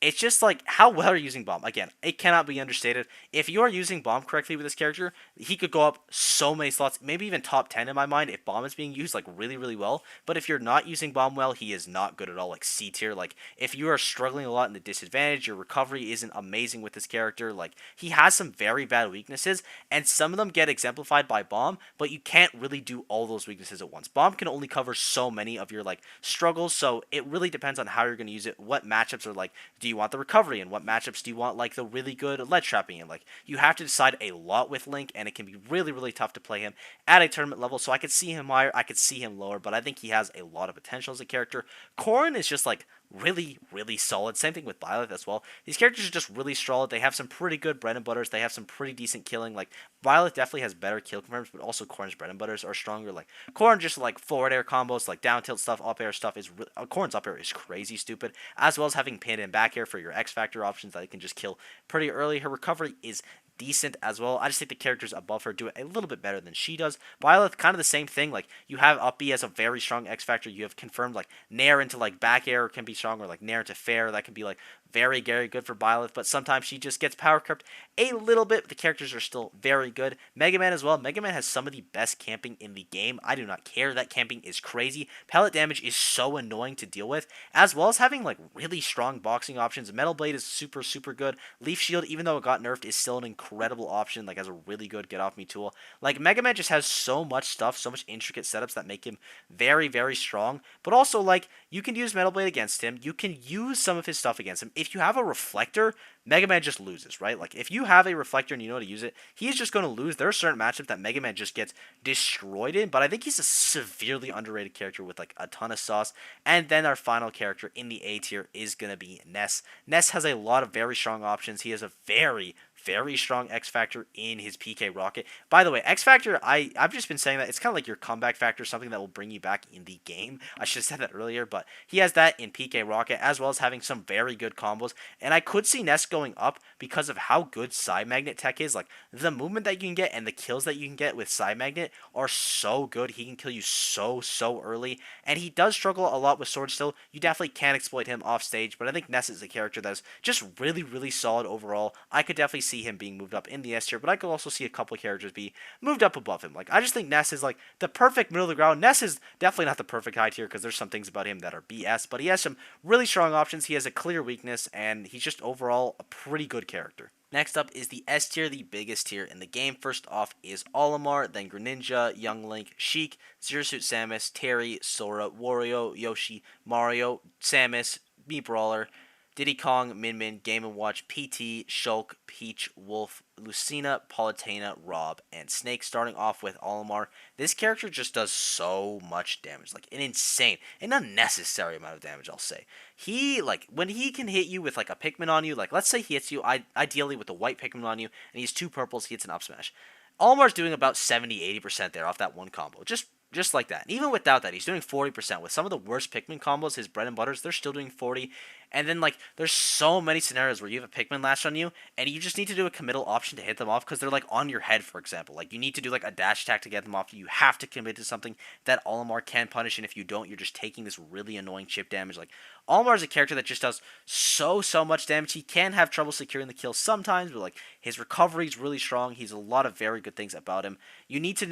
It's just like how well are you using bomb. Again, it cannot be understated. If you are using bomb correctly with this character, he could go up so many slots, maybe even top 10 in my mind if bomb is being used like really, really well. But if you're not using bomb well, he is not good at all, like C tier. Like if you are struggling a lot in the disadvantage, your recovery isn't amazing with this character. Like he has some very bad weaknesses, and some of them get exemplified by bomb, but you can't really do all those weaknesses at once. Bomb can only cover so many of your like struggles, so it really depends on how you're going to use it, what matchups are like. Do you want the recovery in? What matchups do you want like the really good ledge trapping in? Like you have to decide a lot with Link, and it can be really, really tough to play him at a tournament level. So I could see him higher, I could see him lower, but I think he has a lot of potential as a character. Corrin is just like really, really solid. Same thing with Byleth as well. These characters are just really solid. They have some pretty good bread and butters. They have some pretty decent killing. Like Byleth definitely has better kill confirms, but also Corrin's bread and butters are stronger. Like Corrin just like forward air combos, like down tilt stuff, up air stuff is Corrin's up air is crazy stupid. As well as having pin and back air for your X Factor options that you can just kill pretty early. Her recovery is decent as well. I just think the characters above her do it a little bit better than she does. Byleth, kind of the same thing. Like you have up B as a very strong X Factor. You have confirmed like Nair into like back air can be strong, or like Nair into fair. That can be like very, very good for Byleth, but sometimes she just gets power crept a little bit. But the characters are still very good. Mega Man as well. Mega Man has some of the best camping in the game. I do not care. That camping is crazy. Pellet damage is so annoying to deal with, as well as having like really strong boxing options. Metal Blade is super, super good. Leaf Shield, even though it got nerfed, is still an incredible option. Like has a really good get off me tool. Like Mega Man just has so much stuff, so much intricate setups that make him very, very strong. But also like you can use Metal Blade against him. You can use some of his stuff against him. If you have a reflector, Mega Man just loses, right? Like, if you have a reflector and you know how to use it, he's just going to lose. There are certain matchups that Mega Man just gets destroyed in, but I think he's a severely underrated character with, like, a ton of sauce. And then our final character in the A tier is going to be Ness. Ness has a lot of very strong options. He has a very, very strong X Factor in his PK Rocket. By the way, X Factor, I've just been saying that it's kind of like your comeback factor, something that will bring you back in the game. I should have said that earlier, but he has that in PK Rocket, as well as having some very good combos. And I could see Ness going up because of how good Side Magnet tech is. Like, the movement that you can get and the kills that you can get with Side Magnet are so good. He can kill you so early. And he does struggle a lot with Sword still. You definitely can exploit him off stage, but I think Ness is a character that's just really, really solid overall. I could definitely see him being moved up in the S tier, but I could also see a couple of characters be moved up above him. Like, I just think Ness is like the perfect middle of the ground. Ness is definitely not the perfect high tier because there's some things about him that are BS, but he has some really strong options. He has a clear weakness, and he's just overall a pretty good character. Next up is the S tier, the biggest tier in the game. First off is Olimar, then Greninja, Young Link, Sheik, Zero Suit Samus, Terry, Sora, Wario, Yoshi, Mario, Samus, Mii Brawler, Diddy Kong, Min Min, Game & Watch, PT, Shulk, Peach, Wolf, Lucina, Palutena, Rob, and Snake. Starting off with Olimar, this character just does so much damage, like an insane, an unnecessary amount of damage, I'll say. He, like, when he can hit you with, like, a Pikmin on you, like, let's say he hits you, ideally with a white Pikmin on you, and he's 2 purples, he hits an up smash. Olimar's doing about 70-80% there off that one combo. Just like that. And even without that, he's doing 40%. With some of the worst Pikmin combos, his bread and butters, they're still doing 40. And then, like, there's so many scenarios where you have a Pikmin latch on you, and you just need to do a committal option to hit them off because they're, like, on your head, for example. Like, you need to do, like, a dash attack to get them off. You have to commit to something that Olimar can punish, and if you don't, you're just taking this really annoying chip damage. Like, Olimar is a character that just does so much damage. He can have trouble securing the kill sometimes, but, like, his recovery is really strong. He's a lot of very good things about him. You need to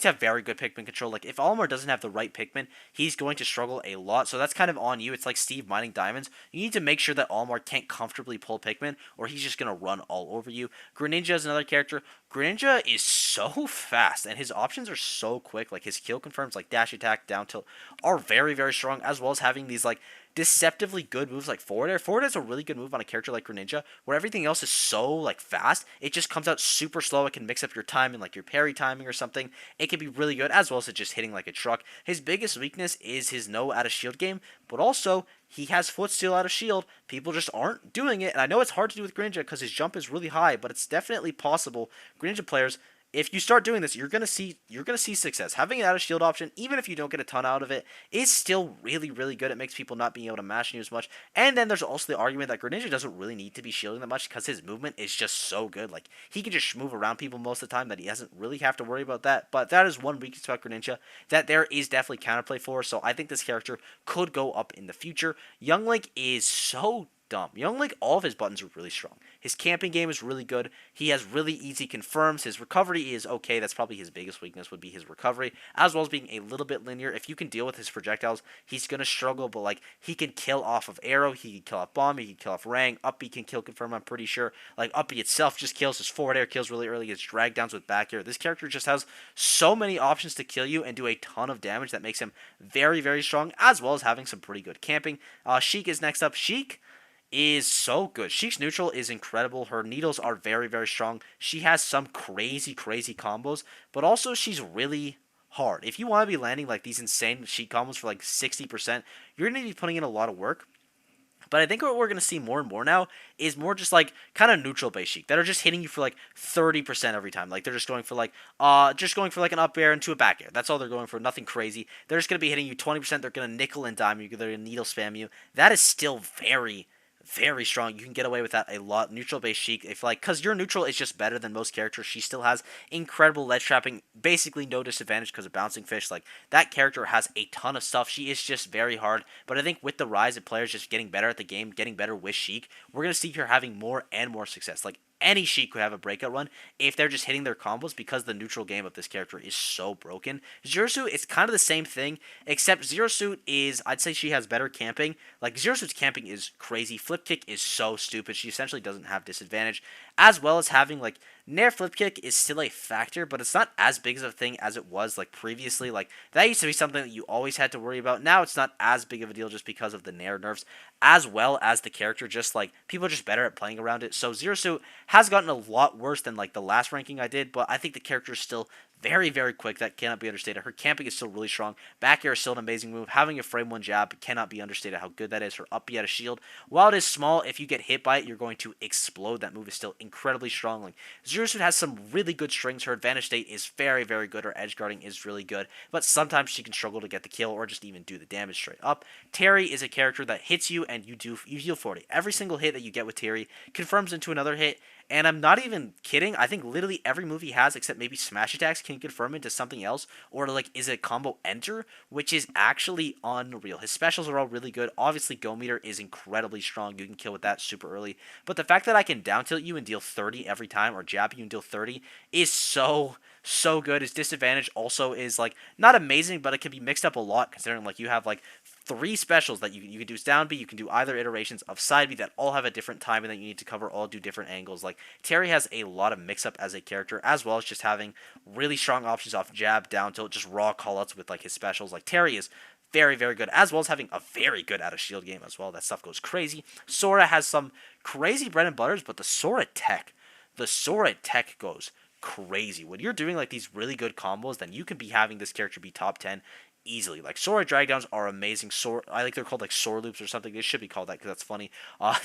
have very good Pikmin control. Like, if Olimar doesn't have the right Pikmin, he's going to struggle a lot, so that's kind of on you. It's like Steve mining diamonds. You need to make sure that Olimar can't comfortably pull Pikmin, or he's just going to run all over you. Greninja is another character. Greninja is so fast, and his options are so quick. Like, his kill confirms, like dash attack, down tilt, are very, very strong, as well as having these, like, deceptively good moves like forward air. Forward air is a really good move on a character like Greninja, where everything else is so, like, fast. It just comes out super slow. It can mix up your timing, like your parry timing or something. It can be really good, as well as it just hitting like a truck. His biggest weakness is his no out of shield game, but also he has footsteal out of shield. People just aren't doing it, and I know it's hard to do with Greninja because his jump is really high, but it's definitely possible. Greninja players, if you start doing this, you're gonna see success. Having an out of shield option, even if you don't get a ton out of it, is still really, really good. It makes people not being able to mash you as much. And then there's also the argument that Greninja doesn't really need to be shielding that much because his movement is just so good. Like, he can just move around people most of the time that he doesn't really have to worry about that. But that is one weakness about Greninja that there is definitely counterplay for. So I think this character could go up in the future. Young Link is so dumb. Young Link, all of his buttons are really strong. His camping game is really good. He has really easy confirms. His recovery is okay. That's probably his biggest weakness would be his recovery, as well as being a little bit linear. If you can deal with his projectiles, he's going to struggle, but like he can kill off of arrow, he can kill off bomb, he can kill off rang, up B can kill confirm, I'm pretty sure. Like up B itself just kills, his forward air kills really early, his drag downs with back air. This character just has so many options to kill you and do a ton of damage that makes him very, very strong, as well as having some pretty good camping. Sheik is next up. Sheik is so good. Sheik's neutral is incredible. Her needles are very, very strong. She has some crazy, crazy combos, but also she's really hard. If you want to be landing like these insane Sheik combos for like 60%, you're going to be putting in a lot of work. But I think what we're going to see more and more now is more just like kind of neutral base Sheik that are just hitting you for like 30% every time. Like they're just going for like an up air into a back air. That's all they're going for. Nothing crazy. They're just going to be hitting you 20%. They're going to nickel and dime you. They're going to needle spam you. That is still very, very strong. You can get away with that a lot. Neutral base Sheik, if like, cause your neutral is just better than most characters. She still has incredible ledge trapping, basically no disadvantage because of bouncing fish. Like that character has a ton of stuff. She is just very hard. But I think with the rise of players just getting better at the game, getting better with Sheik, we're gonna see her having more and more success. Like any Sheik could have a breakout run if they're just hitting their combos because the neutral game of this character is so broken. Zero Suit, it's kind of the same thing, except Zero Suit is, I'd say she has better camping. Like Zero Suit's camping is crazy. Flip kick is so stupid. She essentially doesn't have disadvantage, as well as having like Nair flip kick is still a factor, but it's not as big of a thing as it was like previously. Like that used to be something that you always had to worry about. Now it's not as big of a deal just because of the Nair nerfs, as well as the character just like people are just better at playing around it. So Zero Suit has gotten a lot worse than like the last ranking I did, but I think the character is still very, very quick. That cannot be understated. Her camping is still really strong. Back air is still an amazing move. Having a frame 1 jab cannot be understated how good that is. Her up B at a shield, while it is small, if you get hit by it, you're going to explode. That move is still incredibly strong. Like Zero Suit has some really good strings. Her advantage state is very, very good. Her edge guarding is really good, but sometimes she can struggle to get the kill or just even do the damage straight up. Terry is a character that hits you and you heal 40. Every single hit that you get with Terry confirms into another hit. And I'm not even kidding. I think literally every move he has, except maybe smash attacks, can confirm into something else, or like is a combo enter, which is actually unreal. His specials are all really good. Obviously, Go Meter is incredibly strong. You can kill with that super early. But the fact that I can down tilt you and deal 30 every time, or jab you and deal 30, is so good. His disadvantage also is like not amazing, but it can be mixed up a lot considering like you have like 3 specials that you can do down B, you can do either iterations of side B that all have a different timing that you need to cover, all do different angles. Like Terry has a lot of mix up as a character, as well as just having really strong options off jab, down tilt, just raw callouts with like his specials. Like Terry is very, very good, as well as having a very good out of shield game as well. That stuff goes crazy. Sora has some crazy bread and butters, but the Sora tech goes crazy. When you're doing like these really good combos, then you can be having this character be top 10 easily. Like Sora drag downs are amazing. I think they're called like Sora loops or something. They should be called that because that's funny.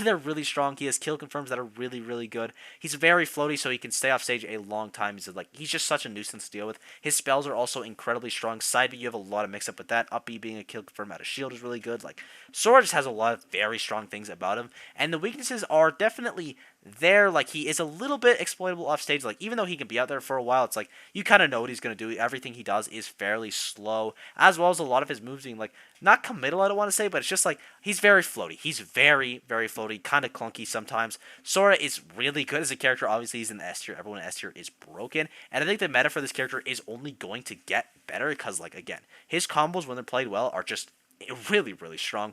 They're really strong. He has kill confirms that are really, really good. He's very floaty, so he can stay off stage a long time. He's just such a nuisance to deal with. His spells are also incredibly strong. Side B, you have a lot of mix up with that. Up B being a kill confirm out of shield is really good. Like Sora just has a lot of very strong things about him, and the weaknesses are definitely there. Like he is a little bit exploitable off stage. Like even though he can be out there for a while, it's like you kind of know what he's gonna do. Everything he does is fairly slow, as well as a lot of his moves being like not committal, I don't want to say, but it's just like he's very floaty. He's very, very floaty, kind of clunky sometimes. Sora is really good as a character. Obviously, he's in the S tier. Everyone in S tier is broken, and I think the meta for this character is only going to get better because, like, again, his combos when they're played well are just really, really strong.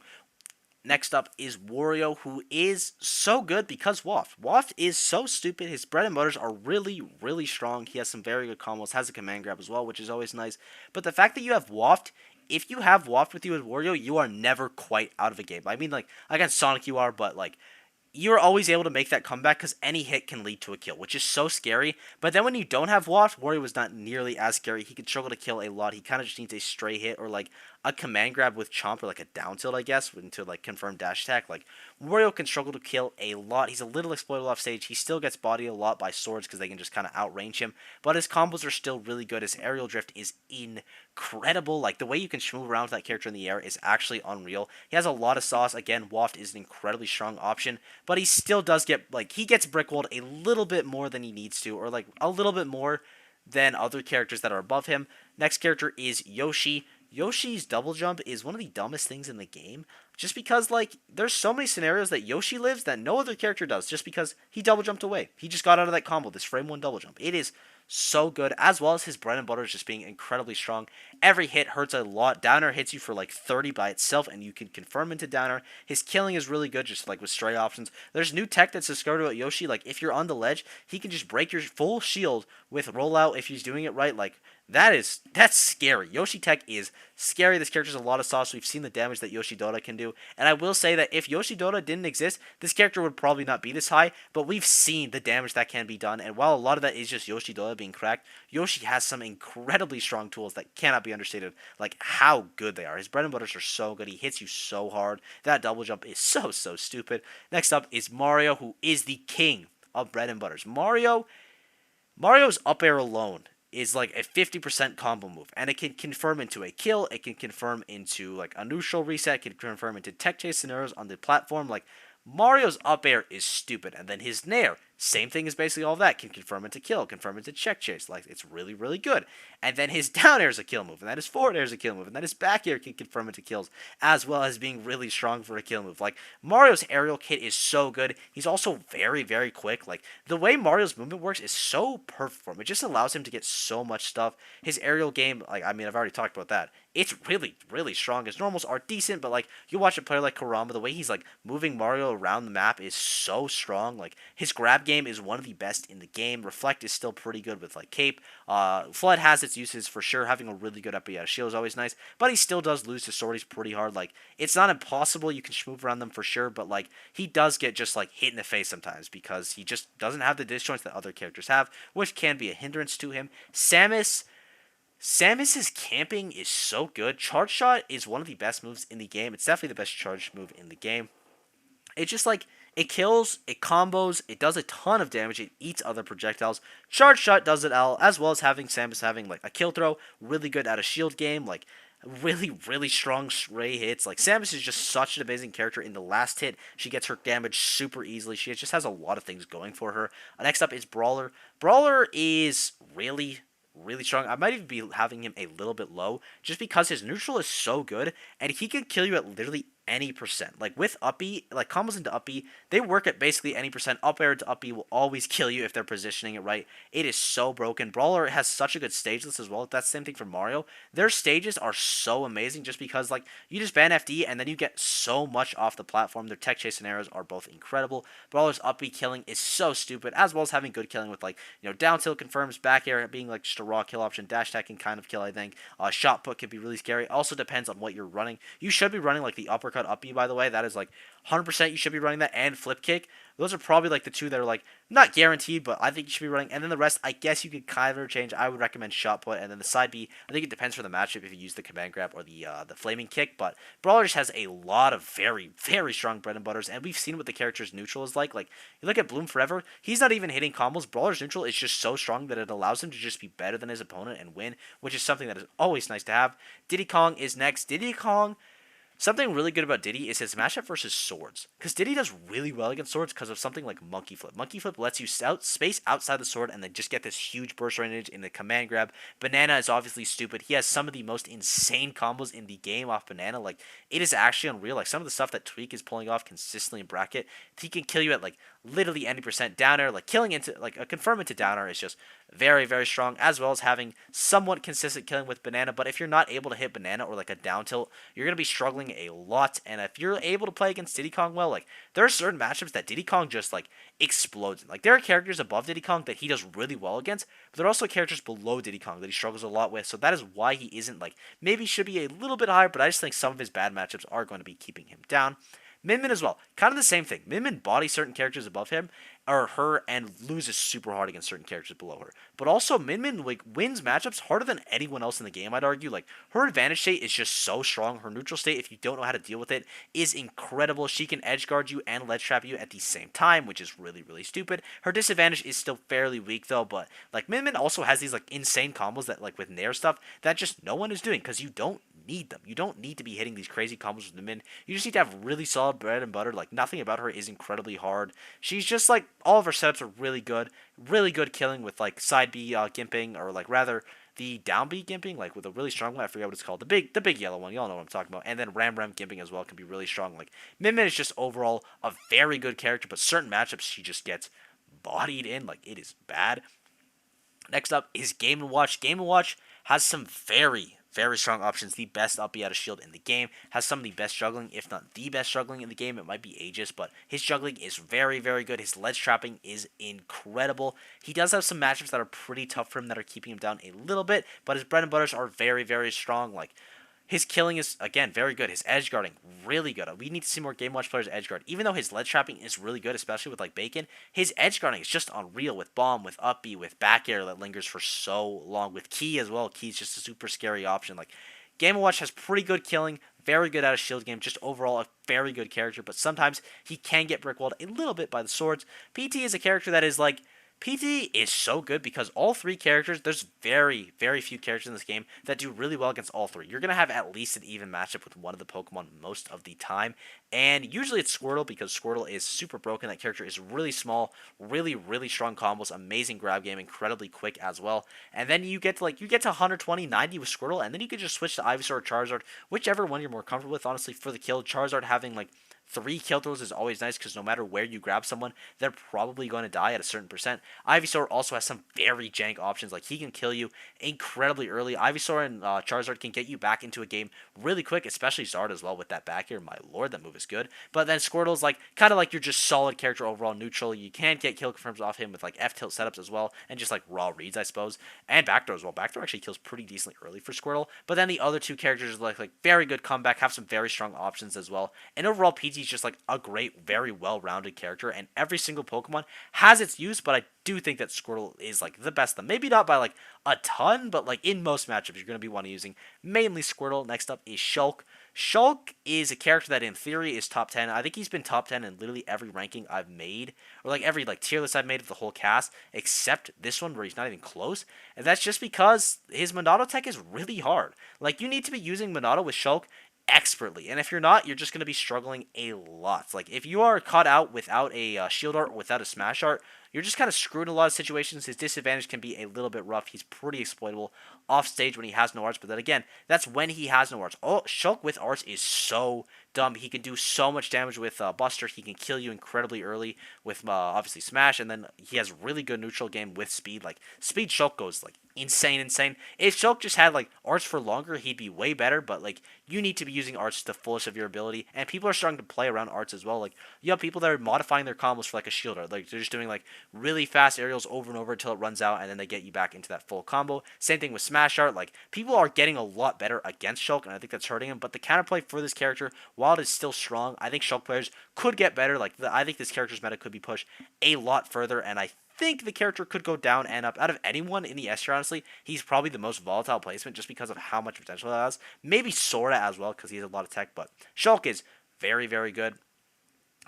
Next up is Wario, who is so good because Waft. Waft is so stupid. His bread and butters are really, really strong. He has some very good combos, has a command grab as well, which is always nice. But the fact that you have Waft, if you have Waft with you as Wario, you are never quite out of a game. I mean, like, against Sonic you are, but, like, you're always able to make that comeback because any hit can lead to a kill, which is so scary. But then when you don't have Waft, Wario was not nearly as scary. He could struggle to kill a lot. He kind of just needs a stray hit or like a command grab with Chomp or like a down tilt, I guess, into like confirm dash attack. Like Wario can struggle to kill a lot. He's a little exploitable off stage. He still gets bodied a lot by swords because they can just kind of outrange him. But his combos are still really good. His aerial drift is incredible. Like the way you can move around with that character in the air is actually unreal. He has a lot of sauce. Again, Waft is an incredibly strong option, but he still does get like he gets brickwalled a little bit more than he needs to, or like a little bit more than other characters that are above him. Next character is Yoshi. Yoshi's double jump is one of the dumbest things in the game. Just because, like, there's so many scenarios that Yoshi lives that no other character does. Just because he double jumped away. He just got out of that combo, this frame 1 double jump. It is so good, as well as his bread and butter is just being incredibly strong. Every hit hurts a lot. Downer hits you for like 30 by itself, and you can confirm into downer. His killing is really good, just like with stray options. There's new tech that's discovered about Yoshi. Like, if you're on the ledge, he can just break your full shield with rollout if he's doing it right. Like, that's scary. Yoshi tech is scary. This character's a lot of sauce. We've seen the damage that Yoshi Dota can do. And I will say that if Yoshi Dota didn't exist, this character would probably not be this high. But we've seen the damage that can be done. And while a lot of that is just Yoshi Dota being cracked, Yoshi has some incredibly strong tools that cannot be understated. Like how good they are. His bread and butters are so good. He hits you so hard. That double jump is so stupid. Next up is Mario, who is the king of bread and butters. Mario's up air alone is like a 50% combo move, and it can confirm into a kill, it can confirm into like a neutral reset, it can confirm into tech chase scenarios on the platform. Like, Mario's up air is stupid, and then his nair, same thing as basically all that, can confirm into kill, confirm into check chase. Like, it's really good. And then his down air is a kill move, and then his forward air is a kill move, and then his back air can confirm into kills, as well as being really strong for a kill move. Like, Mario's aerial kit is so good. He's also very quick. Like, the way Mario's movement works is so perfect for him. It just allows him to get so much stuff. His aerial game, like, I mean, I've already talked about that. It's really strong. His normals are decent, but like, you watch a player like Kurama, the way he's like moving Mario around the map is so strong. Like, his grab game is one of the best in the game. Reflect is still pretty good with like Cape. Flood has its uses for sure. Having a really good up out of shield is always nice, but he still does lose to sorties pretty hard. Like, it's not impossible. You can move around them for sure, but like, he does get just like hit in the face sometimes because he just doesn't have the disjoints that other characters have, which can be a hindrance to him. Samus's camping is so good. Charge shot is one of the best moves in the game. It's definitely the best charge move in the game. It's just like, it kills, it combos, it does a ton of damage, it eats other projectiles. Charge shot does it all, as well as having Samus having like a kill throw, really good at a shield game, like really strong stray hits. Like, Samus is just such an amazing character. In the last hit, she gets her damage super easily. She just has a lot of things going for her. Next up is Brawler. Brawler is really strong. I might even be having him a little bit low just because his neutral is so good and he can kill you at literally any percent. Like, with up B, like combos into up B, they work at basically any percent. Up air to up B will always kill you if they're positioning it right. It is so broken. Brawler has such a good stage list as well. That's the same thing for Mario. Their stages are so amazing just because, like, you just ban FD and then you get so much off the platform. Their tech chase scenarios are both incredible. Brawler's up B killing is so stupid, as well as having good killing with, like, you know, down tilt confirms, back air being like just a raw kill option. Dash attack can kind of kill, I think. Shot put can be really scary. Also depends on what you're running. You should be running like the uppercut up B, by the way. That is like 100% you should be running that, and flip kick. Those are probably like the two that are like not guaranteed, but I think you should be running. And then the rest, I guess you could kind of interchange. I would recommend shot put, and then the side B, I think it depends for the matchup if you use the command grab or the flaming kick. But Brawler just has a lot of very strong bread and butters, and we've seen what the character's neutral is like. Like, you look at Bloom Forever, he's not even hitting combos. Brawler's neutral is just so strong that it allows him to just be better than his opponent and win, which is something that is always nice to have. Diddy Kong is next. Diddy Kong, something really good about Diddy is his matchup versus swords, because Diddy does really well against swords because of something like Monkey Flip. Monkey Flip lets you space outside the sword and then just get this huge burst range in the command grab. Banana is obviously stupid. He has some of the most insane combos in the game off Banana. Like, it is actually unreal. Like, some of the stuff that Tweak is pulling off consistently in bracket, he can kill you at like literally any percent down air. Like, killing into like a confirm into down air is just very strong, as well as having somewhat consistent killing with Banana. But if you're not able to hit Banana or like a down tilt, you're gonna be struggling a lot. And if you're able to play against Diddy Kong well, like, there are certain matchups that Diddy Kong just like explodes in. Like, there are characters above Diddy Kong that he does really well against, but there are also characters below Diddy Kong that he struggles a lot with. So that is why he isn't like, maybe should be a little bit higher, but I just think some of his bad matchups are going to be keeping him down. Min Min as well, kind of the same thing. Min Min bodies certain characters above him or her and loses super hard against certain characters below her. But also, Min Min like wins matchups harder than anyone else in the game, I'd argue. Like, her advantage state is just so strong. Her neutral state, if you don't know how to deal with it, is incredible. She can edge guard you and ledge trap you at the same time, which is really stupid. Her disadvantage is still fairly weak though, but like, Min Min also has these like insane combos that like with Nair stuff that just no one is doing, because you don't need them. You don't need to be hitting these crazy combos with the Min. You just need to have really solid bread and butter. Like, nothing about her is incredibly hard. She's just like, all of her setups are really good killing with like side B gimping, or like rather the down B gimping, like with a really strong one. I forget what it's called. The big yellow one. Y'all know what I'm talking about. And then Ram gimping as well can be really strong. Like Min Min is just overall a very good character, but certain matchups she just gets bodied in. Like it is bad. Next up is Game & Watch. Game & Watch has some very, very strong options. The best up B out of shield in the game. Has some of the best juggling, if not the best juggling in the game. It might be Aegis, but his juggling is very, very good. His ledge trapping is incredible. He does have some matchups that are pretty tough for him that are keeping him down a little bit, but his bread and butters are very, very strong. Like, his killing is, again, very good. His edge guarding, really good. We need to see more Game Watch players edge guard. Even though his ledge trapping is really good, especially with, like, Bacon, his edge guarding is just unreal with Bomb, with up B, with back air that lingers for so long. With Key as well. Key's just a super scary option. Like, Game & Watch has pretty good killing, very good out of shield game, just overall a very good character, but sometimes he can get brickwalled a little bit by the swords. PT is a character that is, like, PT is so good because all three characters, there's very, very few characters in this game that do really well against all three. You're going to have at least an even matchup with one of the Pokemon most of the time. And usually it's Squirtle because Squirtle is super broken. That character is really small, really, really strong combos, amazing grab game, incredibly quick as well. And then you get to 120, 90 with Squirtle, and then you can just switch to Ivysaur or Charizard, whichever one you're more comfortable with, honestly, for the kill. Charizard having, like, 3 kill throws is always nice because no matter where you grab someone, they're probably going to die at a certain percent. Ivysaur also has some very jank options. Like, he can kill you incredibly early. Ivysaur and Charizard can get you back into a game really quick, especially Zard as well with that back here. My lord, that move is good. But then Squirtle's like kind of like your just solid character overall neutral. You can get kill confirms off him with like F-tilt setups as well, and just like raw reads, I suppose. And backdoor as well. Backdoor actually kills pretty decently early for Squirtle. But then the other two characters like very good comeback, have some very strong options as well. And overall, PT is just like a great, very well-rounded character, and every single Pokemon has its use, but I do think that Squirtle is like the best of them. Maybe not by like a ton, but like in most matchups, you're going to be wanting using mainly Squirtle. Next up is Shulk. Shulk is a character that in theory is top 10. I think he's been top 10 in literally every ranking I've made, or like every like tier list I've made of the whole cast, except this one where he's not even close. And that's just because his Monado tech is really hard. Like, you need to be using Monado with Shulk expertly, and if you're not, you're just going to be struggling a lot. Like, if you are caught out without a shield art or without a smash art, you're just kind of screwed in a lot of situations. His disadvantage can be a little bit rough. He's pretty exploitable off stage when he has no arts, but then again, that's when he has no arts. Oh, Shulk with arts is so dumb. He can do so much damage with Buster. He can kill you incredibly early with obviously Smash, and then he has really good neutral game with speed. Like, speed Shulk goes like insane. If Shulk just had like arts for longer, he'd be way better, but like, you need to be using arts to the fullest of your ability, and people are starting to play around arts as well. Like, you have people that are modifying their combos for like a shield art. Like, they're just doing like really fast aerials over and over until it runs out, and then they get you back into that full combo. Same thing with Smash art. Like, people are getting a lot better against Shulk, and I think that's hurting him. But the counterplay for this character, while it is still strong, I think Shulk players could get better. Like, I think this character's meta could be pushed a lot further, and I think the character could go down and up. Out of anyone in the S tier, honestly, he's probably the most volatile placement just because of how much potential it has. Maybe Sora as well because he has a lot of tech, but Shulk is very, very good.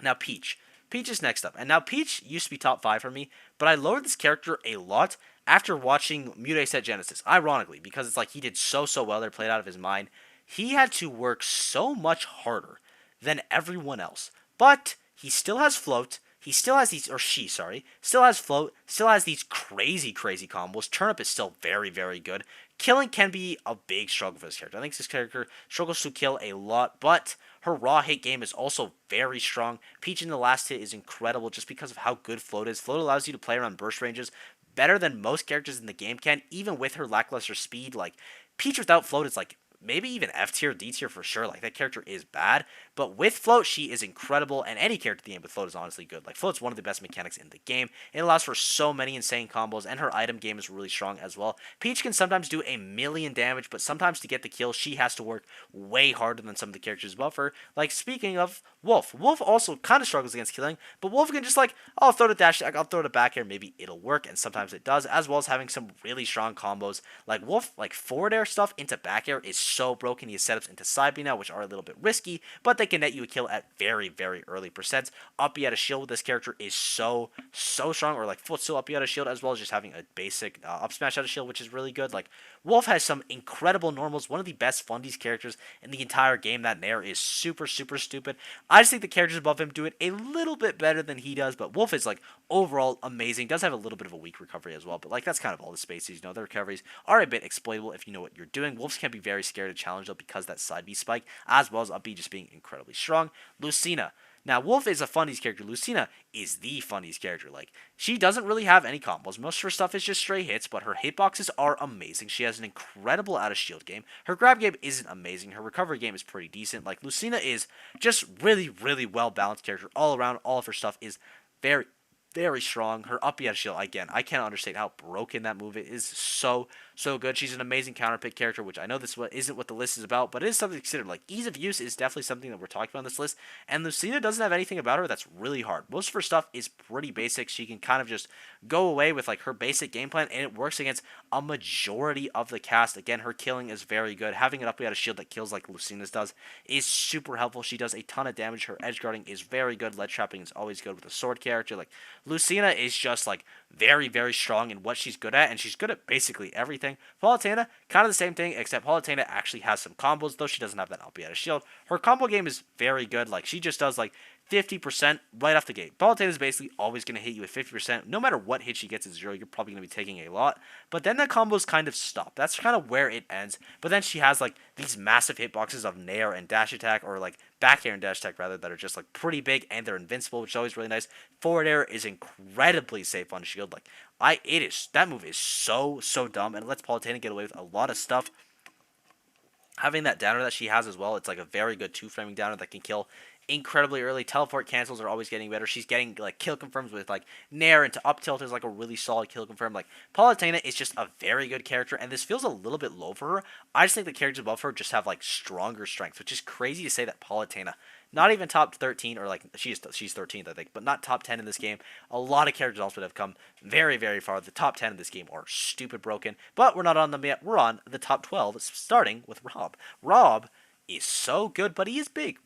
Now, Peach. Peach is next up. And now, Peach used to be top 5 for me, but I lowered this character a lot after watching Mute Set Genesis. Ironically, because it's like he did so well there, played out of his mind. He had to work so much harder than everyone else. But he still has float. He still has these, or she, sorry, still has float, still has these crazy combos. Turnip is still very, very good. Killing can be a big struggle for this character. I think this character struggles to kill a lot, but her raw hit game is also very strong. Peach in the last hit is incredible just because of how good float is. Float allows you to play around burst ranges better than most characters in the game can, even with her lackluster speed. Like, Peach without float is like maybe even F tier, D tier for sure. Like, that character is bad. But with float, she is incredible. And any character in the game with float is honestly good. Like, float's one of the best mechanics in the game. It allows for so many insane combos. And her item game is really strong as well. Peach can sometimes do 1,000,000 damage. But sometimes to get the kill, she has to work way harder than some of the characters above her. Like, speaking of Wolf. Wolf also kind of struggles against killing. But Wolf can just like, I'll throw the dash, I'll throw it back here. Maybe it'll work. And sometimes it does. As well as having some really strong combos. Like, Wolf, like, forward air stuff into back air is so broken. He has setups into side B now, which are a little bit risky, but they can net you a kill at very, very early percents. Up B out of shield with this character is so strong, or like full still up B out of shield, as well as just having a basic up smash out of shield, which is really good. Like, Wolf has some incredible normals, one of the best fundies characters in the entire game. That Nair is super stupid. I just think the characters above him do it a little bit better than he does, but Wolf is like overall amazing. Does have a little bit of a weak recovery as well, but like that's kind of all the spaces. The recoveries are a bit exploitable if you know what you're doing. Wolves can be very scary to challenge though, because that side B spike, as well as up B just being incredibly strong. Lucina. Now, Wolf is a funnies character. Lucina is the funnies character. Like, she doesn't really have any combos. Most of her stuff is just straight hits, but her hitboxes are amazing. She has an incredible out of shield game. Her grab game isn't amazing. Her recovery game is pretty decent. Like, Lucina is just really well balanced character all around. All of her stuff is very strong. Her up B out of shield, again, I cannot understand how broken that move is. So good. She's an amazing counter pick character, which I know this isn't what the list is about, but it is something to consider. Like, ease of use is definitely something that we're talking about on this list, and Lucina doesn't have anything about her that's really hard. Most of her stuff is pretty basic. She can kind of just go away with like her basic game plan, and it works against a majority of the cast. Again, her killing is very good. Having an up B out of shield that kills like Lucina's does is super helpful. She does a ton of damage. Her edge guarding is very good. Ledge trapping is always good with a sword character. Like, Lucina is just like very strong in what she's good at, and she's good at basically everything. Palutena, kind of the same thing, except Palutena actually has some combos, though she doesn't have that up B out of shield. Her combo game is very good. Like, she just does like 50% right off the gate. Palutena is basically always going to hit you with 50%. No matter what hit she gets at 0, you're probably going to be taking a lot. But then the combos kind of stop. That's kind of where it ends. But then she has like these massive hitboxes of Nair and dash attack, or like back air and dash attack rather, that are just like pretty big, and they're invincible, which is always really nice. Forward air is incredibly safe on shield. Like, that move is so dumb, and it lets Palutena get away with a lot of stuff. Having that downer that she has as well, it's like a very good two-framing downer that can kill incredibly early. Teleport cancels are always getting better. She's getting like kill confirms with like Nair into up tilt is like a really solid kill confirm. Like, Palutena is just a very good character, and this feels a little bit low for her. I just think the characters above her just have like stronger strength, which is crazy to say that Palutena, not even top 13, or like she's 13th, I think, but not top 10 in this game. A lot of characters also have come very far. The top 10 in this game are stupid broken, but we're not on them yet. We're on the top 12, starting with Rob. Rob is so good, but he is big.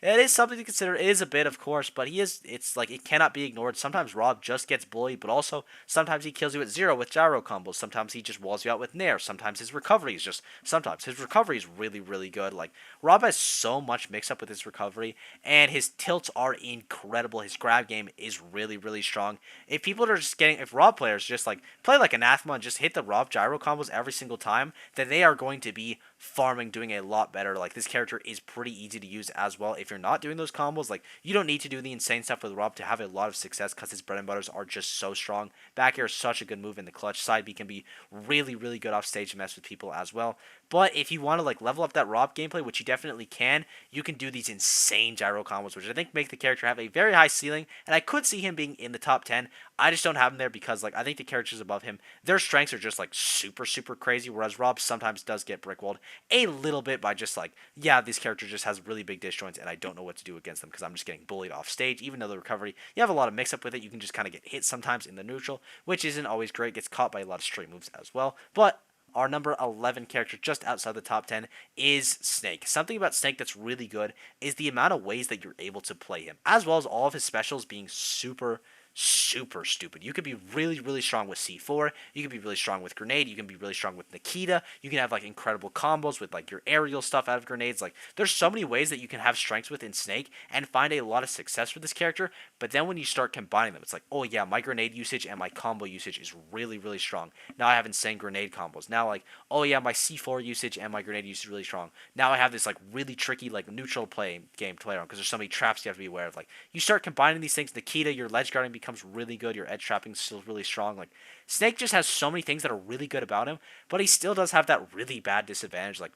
It is something to consider. It is a bit, of course, but it's like, it cannot be ignored. Sometimes Rob just gets bullied, but also sometimes he kills you at 0 with gyro combos. Sometimes he just walls you out with Nair. Sometimes his recovery is really good. Like, Rob has so much mix up with his recovery, and his tilts are incredible. His grab game is really strong. If Rob players just like play like Anathema and just hit the Rob gyro combos every single time, then they are going to be farming, doing a lot better. Like, this character is pretty easy to use as well. If you're not doing those combos, like, you don't need to do the insane stuff with Rob to have a lot of success, because his bread and butters are just so strong. Back air is such a good move in the clutch. Side B can be really good off stage to mess with people as well. But if you want to like level up that Rob gameplay, which you definitely can, you can do these insane gyro combos, which I think make the character have a very high ceiling, and I could see him being in the top 10. I just don't have him there because, like, I think the characters above him, their strengths are just like super crazy, whereas Rob sometimes does get brickwalled a little bit by just like, yeah, this character just has really big disjoints, and I don't know what to do against them because I'm just getting bullied off stage. Even though the recovery, you have a lot of mix up with it, you can just kind of get hit sometimes in the neutral, which isn't always great. Gets caught by a lot of straight moves as well. But our number 11 character just outside the top 10 is Snake. Something about Snake that's really good is the amount of ways that you're able to play him, as well as all of his specials being super stupid. You could be really strong with C4. You can be really strong with Grenade. You can be really strong with Nikita. You can have like incredible combos with like your aerial stuff out of grenades. Like, there's so many ways that you can have strengths with in Snake and find a lot of success with this character. But then when you start combining them, it's like, oh yeah, my grenade usage and my combo usage is really strong. Now I have insane grenade combos. Now, like, oh yeah, my C4 usage and my grenade usage is really strong. Now I have this like really tricky like neutral game to play around because there's so many traps you have to be aware of. Like, you start combining these things. Nikita, your ledge guarding becomes really good. Your edge trapping is still really strong. Like, Snake just has so many things that are really good about him, but he still does have that really bad disadvantage. Like,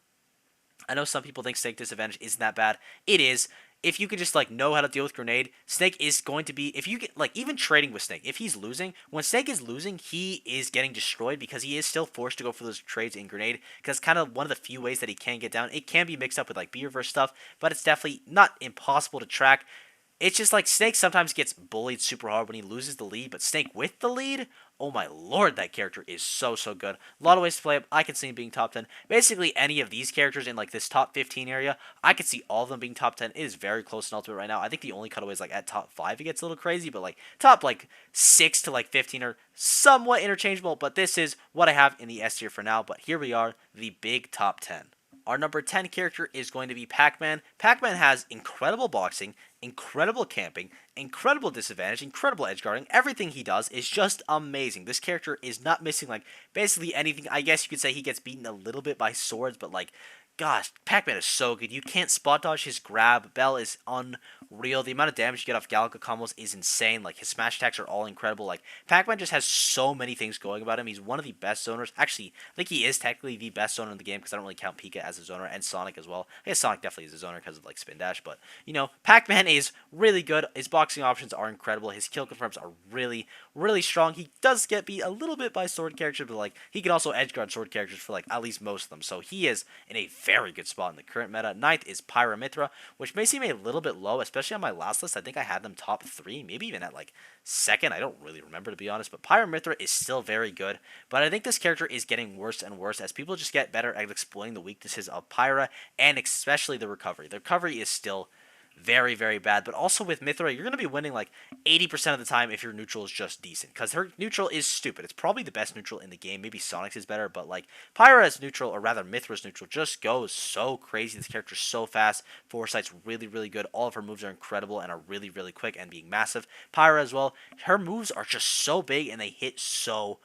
I know some people think Snake disadvantage isn't that bad. It is. If you could just like know how to deal with Grenade, Snake is going to be, if you get like even trading with Snake, if he's losing, when Snake is losing, he is getting destroyed because he is still forced to go for those trades in Grenade, because kind of one of the few ways that he can get down. It can be mixed up with like B reverse stuff, but it's definitely not impossible to track. it's just like Snake sometimes gets bullied super hard when he loses the lead, but Snake with the lead, oh my lord, that character is so, so good. A lot of ways to play him. I can see him being top 10. Basically, any of these characters in like this top 15 area, I could see all of them being top 10. It is very close in Ultimate right now. I think the only cutaway is like at top 5 it gets a little crazy, but like top like 6 to like 15 are somewhat interchangeable, but this is what I have in the S tier for now. But here we are, the big top 10. Our number 10 character is going to be Pac-Man. Pac-Man has incredible boxing, incredible camping, incredible disadvantage, incredible edge guarding. Everything he does is just amazing. This character is not missing like basically anything. I guess you could say he gets beaten a little bit by swords, but like gosh, Pac-Man is so good. You can't spot dodge his grab. Bell is unreal. The amount of damage you get off Galaga combos is insane. Like, his smash attacks are all incredible. Like, Pac-Man just has so many things going about him. He's one of the best zoners. Actually, I think he is technically the best zoner in the game because I don't really count Pika as a zoner, and Sonic as well. I guess Sonic definitely is a zoner because of, like, Spin Dash, but, you know, Pac-Man is really good. His boxing options are incredible. His kill confirms are really, really strong. He does get beat a little bit by sword characters, but, like, he can also edge guard sword characters for, like, at least most of them. So he is in a very good spot in the current meta. Ninth is Pyramithra, which may seem a little bit low, especially on my last list. I think I had them top 3, maybe even at like second. I don't really remember, to be honest, but Pyramithra is still very good. But I think this character is getting worse and worse as people just get better at exploiting the weaknesses of Pyra, and especially the recovery. The recovery is still very, very bad. But also with Mithra, you're going to be winning like 80% of the time if your neutral is just decent. Because her neutral is stupid. It's probably the best neutral in the game. Maybe Sonic's is better. But like Pyra's neutral, or rather Mithra's neutral, just goes so crazy. This character's so fast. Foresight's really, really good. All of her moves are incredible and are really, really quick and being massive. Pyra as well. Her moves are just so big and they hit so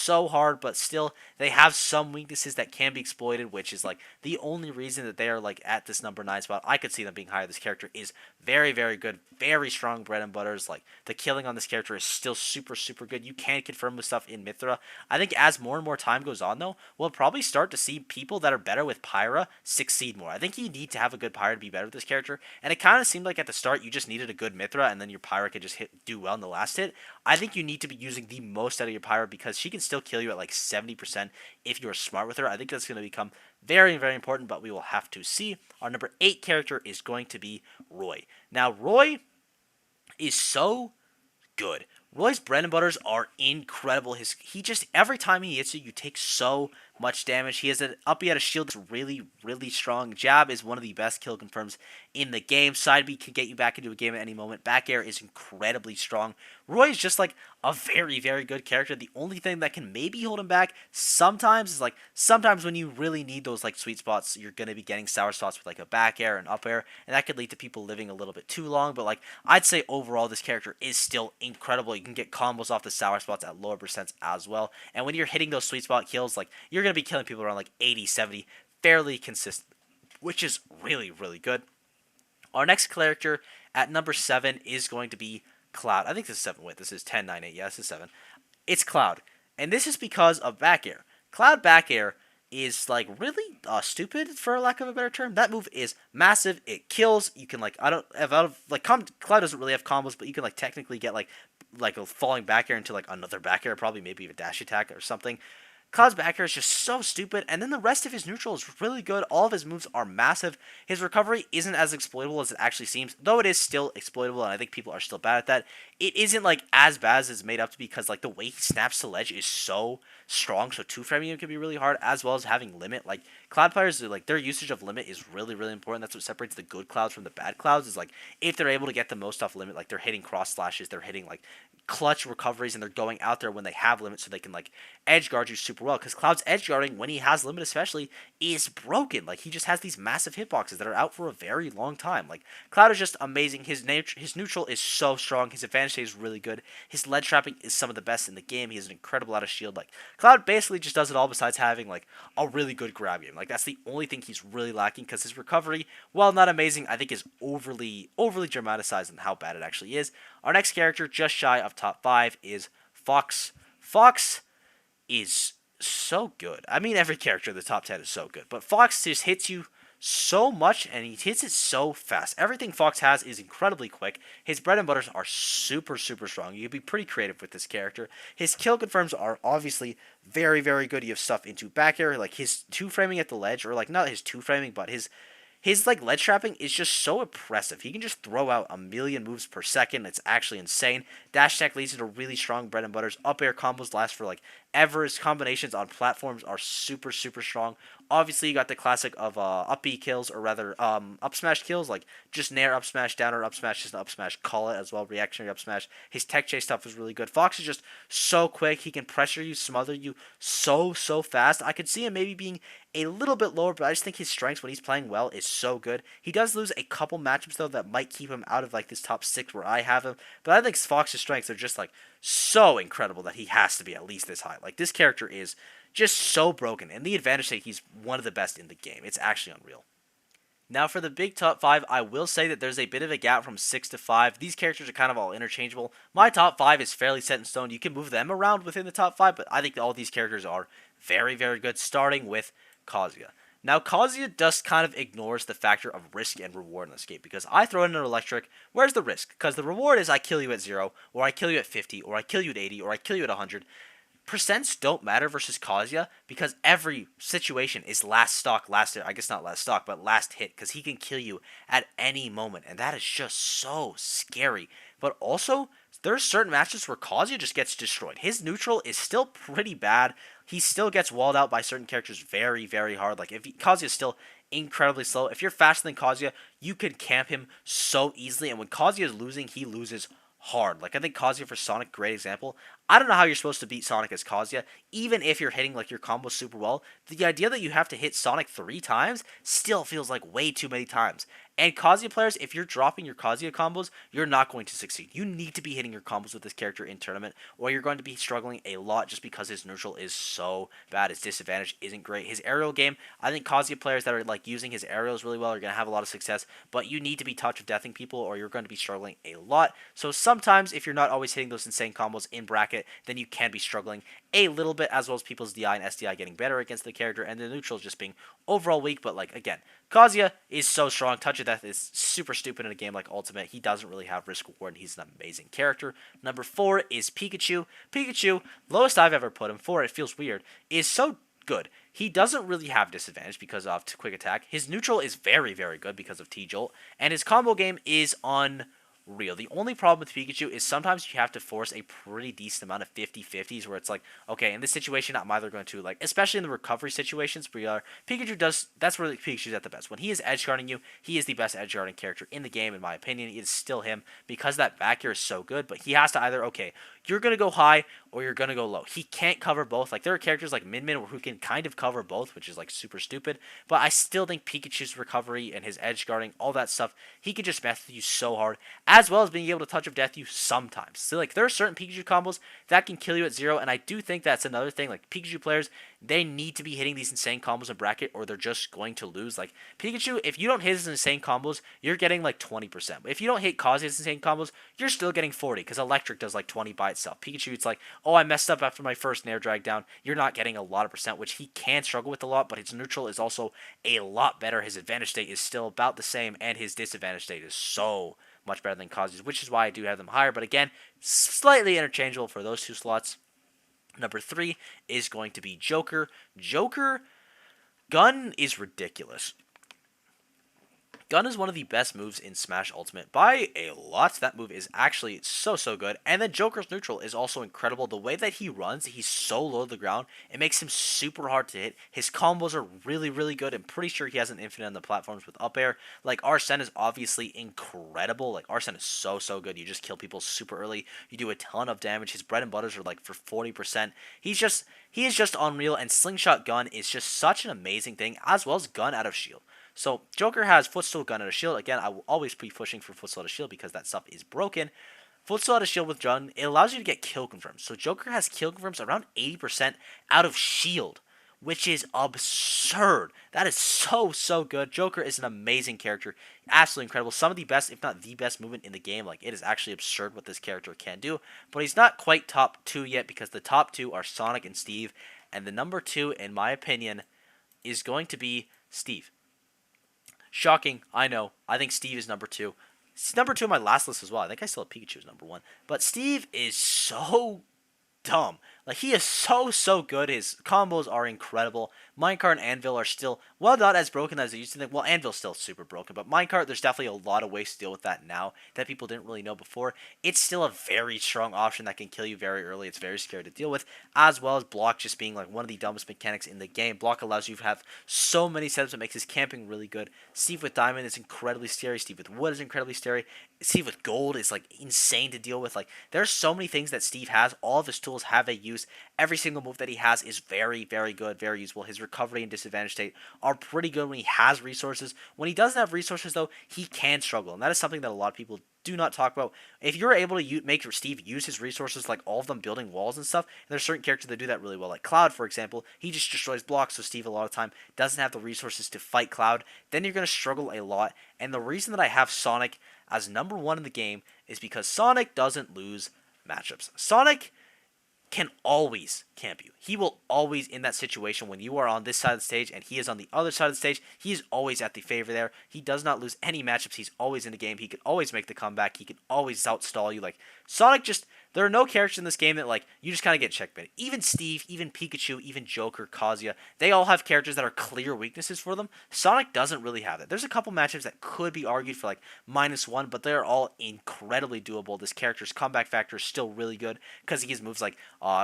hard, but still they have some weaknesses that can be exploited, which is like the only reason that they are like at this number 9 spot. I could see them being higher. This character is very, very good, very strong bread and butters. Like, the killing on this character is still super, super good. You can confirm with stuff in Mithra. I think as more and more time goes on, though, we'll probably start to see people that are better with Pyra succeed more. I think you need to have a good Pyra to be better with this character, and it kind of seemed like at the start you just needed a good Mithra, and then your Pyra could just do well in the last hit. I think you need to be using the most out of your Pyra because she can still kill you at like 70% if you're smart with her. I think that's going to become very, very important, but we will have to see. Our number 8 character is going to be Roy. Now, Roy is so good. Roy's bread and butters are incredible. He just, every time he hits you, you take so much damage. He has an up, he had a shield that's really, really strong. Jab is one of the best kill confirms in the game. Side B can get you back into a game at any moment. Back air is incredibly strong. Roy is just like a very, very good character. The only thing that can maybe hold him back sometimes is like, sometimes when you really need those like sweet spots, you're going to be getting sour spots with like a back air and up air, and that could lead to people living a little bit too long. But like, I'd say overall this character is still incredible. You can get combos off the sour spots at lower percents as well. And when you're hitting those sweet spot kills, like, you're going to be killing people around like 80, 70, fairly consistent, which is really, really good. Our next character at number 7 is going to be Cloud. I think this is 7. Wait, this is 10, 9, 8. Yeah, this is 7. It's Cloud. And this is because of back air. Cloud back air is like really stupid, for lack of a better term. That move is massive. It kills. You can like, I don't have out of like Cloud doesn't really have combos, but you can like technically get like a falling back air into like another back air, probably maybe even dash attack or something. Cloud's back air is just so stupid, and then the rest of his neutral is really good. All of his moves are massive. His recovery isn't as exploitable as it actually seems, though it is still exploitable, and I think people are still bad at that. It isn't like as bad as it's made up to be because like the way he snaps to ledge is so strong, so two-framing him can be really hard, as well as having limit. Like, Cloud players, like, their usage of limit is really, really important. That's what separates the good Clouds from the bad Clouds, is like, if they're able to get the most off limit, like, they're hitting cross slashes, they're hitting like clutch recoveries, and they're going out there when they have limit so they can like edge guard you super well, because Cloud's edge guarding, when he has limit especially, is broken. Like, he just has these massive hitboxes that are out for a very long time. Like, Cloud is just amazing. His neutral is so strong. His advantage state is really good. His ledge trapping is some of the best in the game. He has an incredible out of shield. Like, Cloud basically just does it all besides having like a really good grab game. Like, that's the only thing he's really lacking, because his recovery, while not amazing, I think is overly dramatized in how bad it actually is. Our next character, just shy of top 5, is Fox. Fox is so good. I mean, every character in the top 10 is so good, but Fox just hits you so much, and he hits it so fast. Everything Fox has is incredibly quick. His bread and butters are super, super strong. You can be pretty creative with this character. His kill confirms are obviously very, very good. You have stuff into back air, like his two-framing at the ledge, or like not his two-framing, but his his like ledge trapping is just so impressive. He can just throw out a million moves per second. It's actually insane. Dash attack leads into really strong bread and butters. Up air combos last for like ever. His combinations on platforms are super super strong. Obviously, you got the classic of up B kills, or rather up smash kills, like just nair up smash, downer up smash, just an up smash, call it as well, reactionary up smash. His tech chase stuff is really good. Fox is just so quick. He can pressure you, smother you so fast. I could see him maybe being a little bit lower, but I just think his strengths when he's playing well is so good. He does lose a couple matchups though that might keep him out of like this top 6 where I have him, but I think Fox's strengths are just like so incredible that he has to be at least this high. Like this character is just so broken, and the advantage that he's one of the best in the game. It's actually unreal. Now for the big top 5, I will say that there's a bit of a gap from 6 to 5. These characters are kind of all interchangeable. My top 5 is fairly set in stone. You can move them around within the top 5, but I think all these characters are very, very good, starting with Kazuya. Now, Kazuya just kind of ignores the factor of risk and reward in this game, because I throw in an electric, where's the risk? Because the reward is I kill you at 0, or I kill you at 50, or I kill you at 80, or I kill you at 100. Percents don't matter versus Kazuya because every situation is last stock, last hit. I guess not last stock, but last hit, because he can kill you at any moment, and that is just so scary. But also, there's certain matches where Kazuya just gets destroyed. His neutral is still pretty bad. He still gets walled out by certain characters very, very hard. Like, if Kazuya is still incredibly slow, if you're faster than Kazuya, you can camp him so easily, and when Kazuya is losing, he loses hard. Like, I think Kazuya for Sonic, great example. I don't know how you're supposed to beat Sonic as Kazuya, even if you're hitting like your combos super well. The idea that you have to hit Sonic 3 times still feels like way too many times. And Kazuya players, if you're dropping your Kazuya combos, you're not going to succeed. You need to be hitting your combos with this character in tournament, or you're going to be struggling a lot just because his neutral is so bad. His disadvantage isn't great. His aerial game, I think Kazuya players that are like using his aerials really well are going to have a lot of success, but you need to be touch of deathing people or you're going to be struggling a lot. So sometimes if you're not always hitting those insane combos in bracket, then you can be struggling a little bit, as well as people's DI and SDI getting better against the character, and the neutrals just being overall weak. But like, again, Kazuya is so strong. Touch of Death is super stupid in a game like Ultimate. He doesn't really have risk reward, and he's an amazing character. Number 4 is Pikachu. Pikachu, lowest I've ever put him, for it feels weird, is so good. He doesn't really have disadvantage because of quick attack. His neutral is very, very good because of T-Jolt, and his combo game is unreal. The only problem with Pikachu is sometimes you have to force a pretty decent amount of 50-50s where it's like, okay, in this situation, I'm either going to, like, especially in the recovery situations where Pikachu does, that's where Pikachu's at the best. When he is edge guarding you, he is the best edge guarding character in the game, in my opinion. It is still him because that back air is so good, but he has to either, okay, you're going to go high or you're going to go low. He can't cover both. Like, there are characters like Min Min who can kind of cover both, which is, like, super stupid, but I still think Pikachu's recovery and his edge guarding, all that stuff, he can just mess with you so hard, as well as being able to touch of death you sometimes. So, like, there are certain Pikachu combos that can kill you at 0, and I do think that's another thing. Like, Pikachu players, they need to be hitting these insane combos in bracket, or they're just going to lose. Like, Pikachu, if you don't hit his insane combos, you're getting, like, 20%. If you don't hit Kazuya's insane combos, you're still getting 40, because Electric does, like, 20 by itself. Pikachu, it's like, oh, I messed up after my first Nair drag down. You're not getting a lot of percent, which he can struggle with a lot, but his neutral is also a lot better. His advantage state is still about the same, and his disadvantage state is so much better than Kazuya's, which is why I do have them higher. But again, slightly interchangeable for those two slots. Number 3 is going to be Joker. Joker, Gun is ridiculous. Gun is one of the best moves in Smash Ultimate by a lot. That move is actually so good. And then Joker's neutral is also incredible. The way that he runs, he's so low to the ground, it makes him super hard to hit. His combos are really good. I'm pretty sure he has an infinite on the platforms with up air. Like, Arsene is obviously incredible. Like, Arsene is so good. You just kill people super early. You do a ton of damage. His bread and butters are like for 40%. He is just unreal, and Slingshot Gun is just such an amazing thing, as well as Gun out of shield. So, Joker has Footstool, Gun, out of shield. Again, I will always be pushing for Footstool out of shield because that stuff is broken. Footstool out of shield with Gun, it allows you to get kill confirms. So, Joker has kill confirms around 80% out of shield, which is absurd. That is so good. Joker is an amazing character. Absolutely incredible. Some of the best, if not the best movement in the game. Like, it is actually absurd what this character can do. But he's not quite top 2 yet because the top 2 are Sonic and Steve. And the number 2, in my opinion, is going to be Steve. Shocking, I know. I think Steve is number 2. He's number 2 on my last list as well. I think I still have Pikachu as number 1. But Steve is so dumb. Like, he is so good. His combos are incredible. Minecart and Anvil are still, well, not as broken as they used to think. Well, Anvil's still super broken, but Minecart, there's definitely a lot of ways to deal with that now that people didn't really know before. It's still a very strong option that can kill you very early. It's very scary to deal with, as well as Block just being like one of the dumbest mechanics in the game. Block allows you to have so many setups that makes his camping really good. Steve with Diamond is incredibly scary. Steve with Wood is incredibly scary. Steve with Gold is like insane to deal with. Like, there's so many things that Steve has. All of his tools have a use. Every single move that he has is very good, very useful. His recovery and disadvantage state are pretty good when he has resources. When he doesn't have resources, though, he can struggle, and that is something that a lot of people do not talk about. If you're able to make Steve use his resources, like all of them building walls and stuff, and there's certain characters that do that really well, like Cloud, for example. He just destroys blocks, so Steve a lot of time doesn't have the resources to fight Cloud. Then you're going to struggle a lot, and the reason that I have Sonic as number one in the game is because Sonic doesn't lose matchups. Sonic can always camp you. He will always, in that situation, when you are on this side of the stage and he is on the other side of the stage, he is always at the favor there. He does not lose any matchups. He's always in the game. He can always make the comeback. He can always outstall you. Like, Sonic just, there are no characters in this game that, like, you just kind of get checkmated. Even Steve, even Pikachu, even Joker, Kazuya, they all have characters that are clear weaknesses for them. Sonic doesn't really have that. There's a couple matchups that could be argued for, like, -1, but they're all incredibly doable. This character's comeback factor is still really good because he has moves like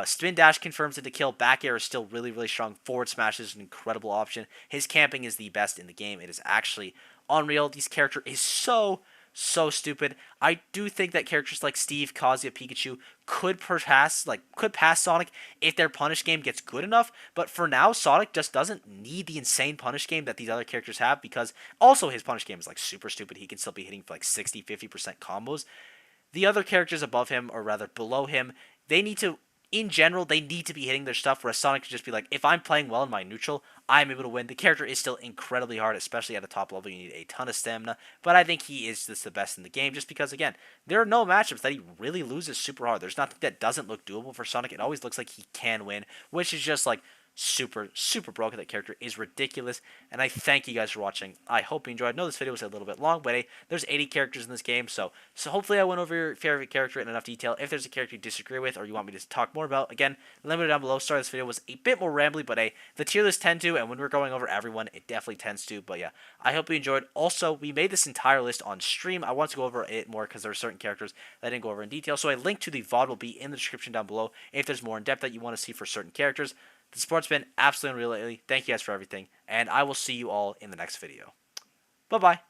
spin dash confirms it to kill. Back air is still really strong. Forward smash is an incredible option. His camping is the best in the game. It is actually unreal. This character is so stupid. I do think that characters like Steve, Kazuya, Pikachu could pass Sonic if their punish game gets good enough. But for now, Sonic just doesn't need the insane punish game that these other characters have, because also his punish game is like super stupid. He can still be hitting for like 60-50% combos. The other characters above him, or rather below him, they need to, in general, they need to be hitting their stuff, whereas Sonic could just be like, if I'm playing well in my neutral, I'm able to win. The character is still incredibly hard, especially at the top level. You need a ton of stamina, but I think he is just the best in the game, just because, again, there are no matchups that he really loses super hard. There's nothing that doesn't look doable for Sonic. It always looks like he can win, which is just like super broken. That character is ridiculous, and I thank you guys for watching. I hope you enjoyed. I know this video was a little bit long, but hey, there's 80 characters in this game, so hopefully I went over your favorite character in enough detail. If there's a character you disagree with or you want me to talk more about, again, let me know down below. Sorry this video was a bit more rambly, but hey, the tier lists tend to, and when we're going over everyone, it definitely tends to. But yeah, I hope you enjoyed. Also, we made this entire list on stream. I want to go over it more because there are certain characters that I didn't go over in detail, so a link to the VOD will be in the description down below if there's more in depth that you want to see for certain characters. The support's been absolutely unreal lately. Thank you guys for everything, and I will see you all in the next video. Bye-bye.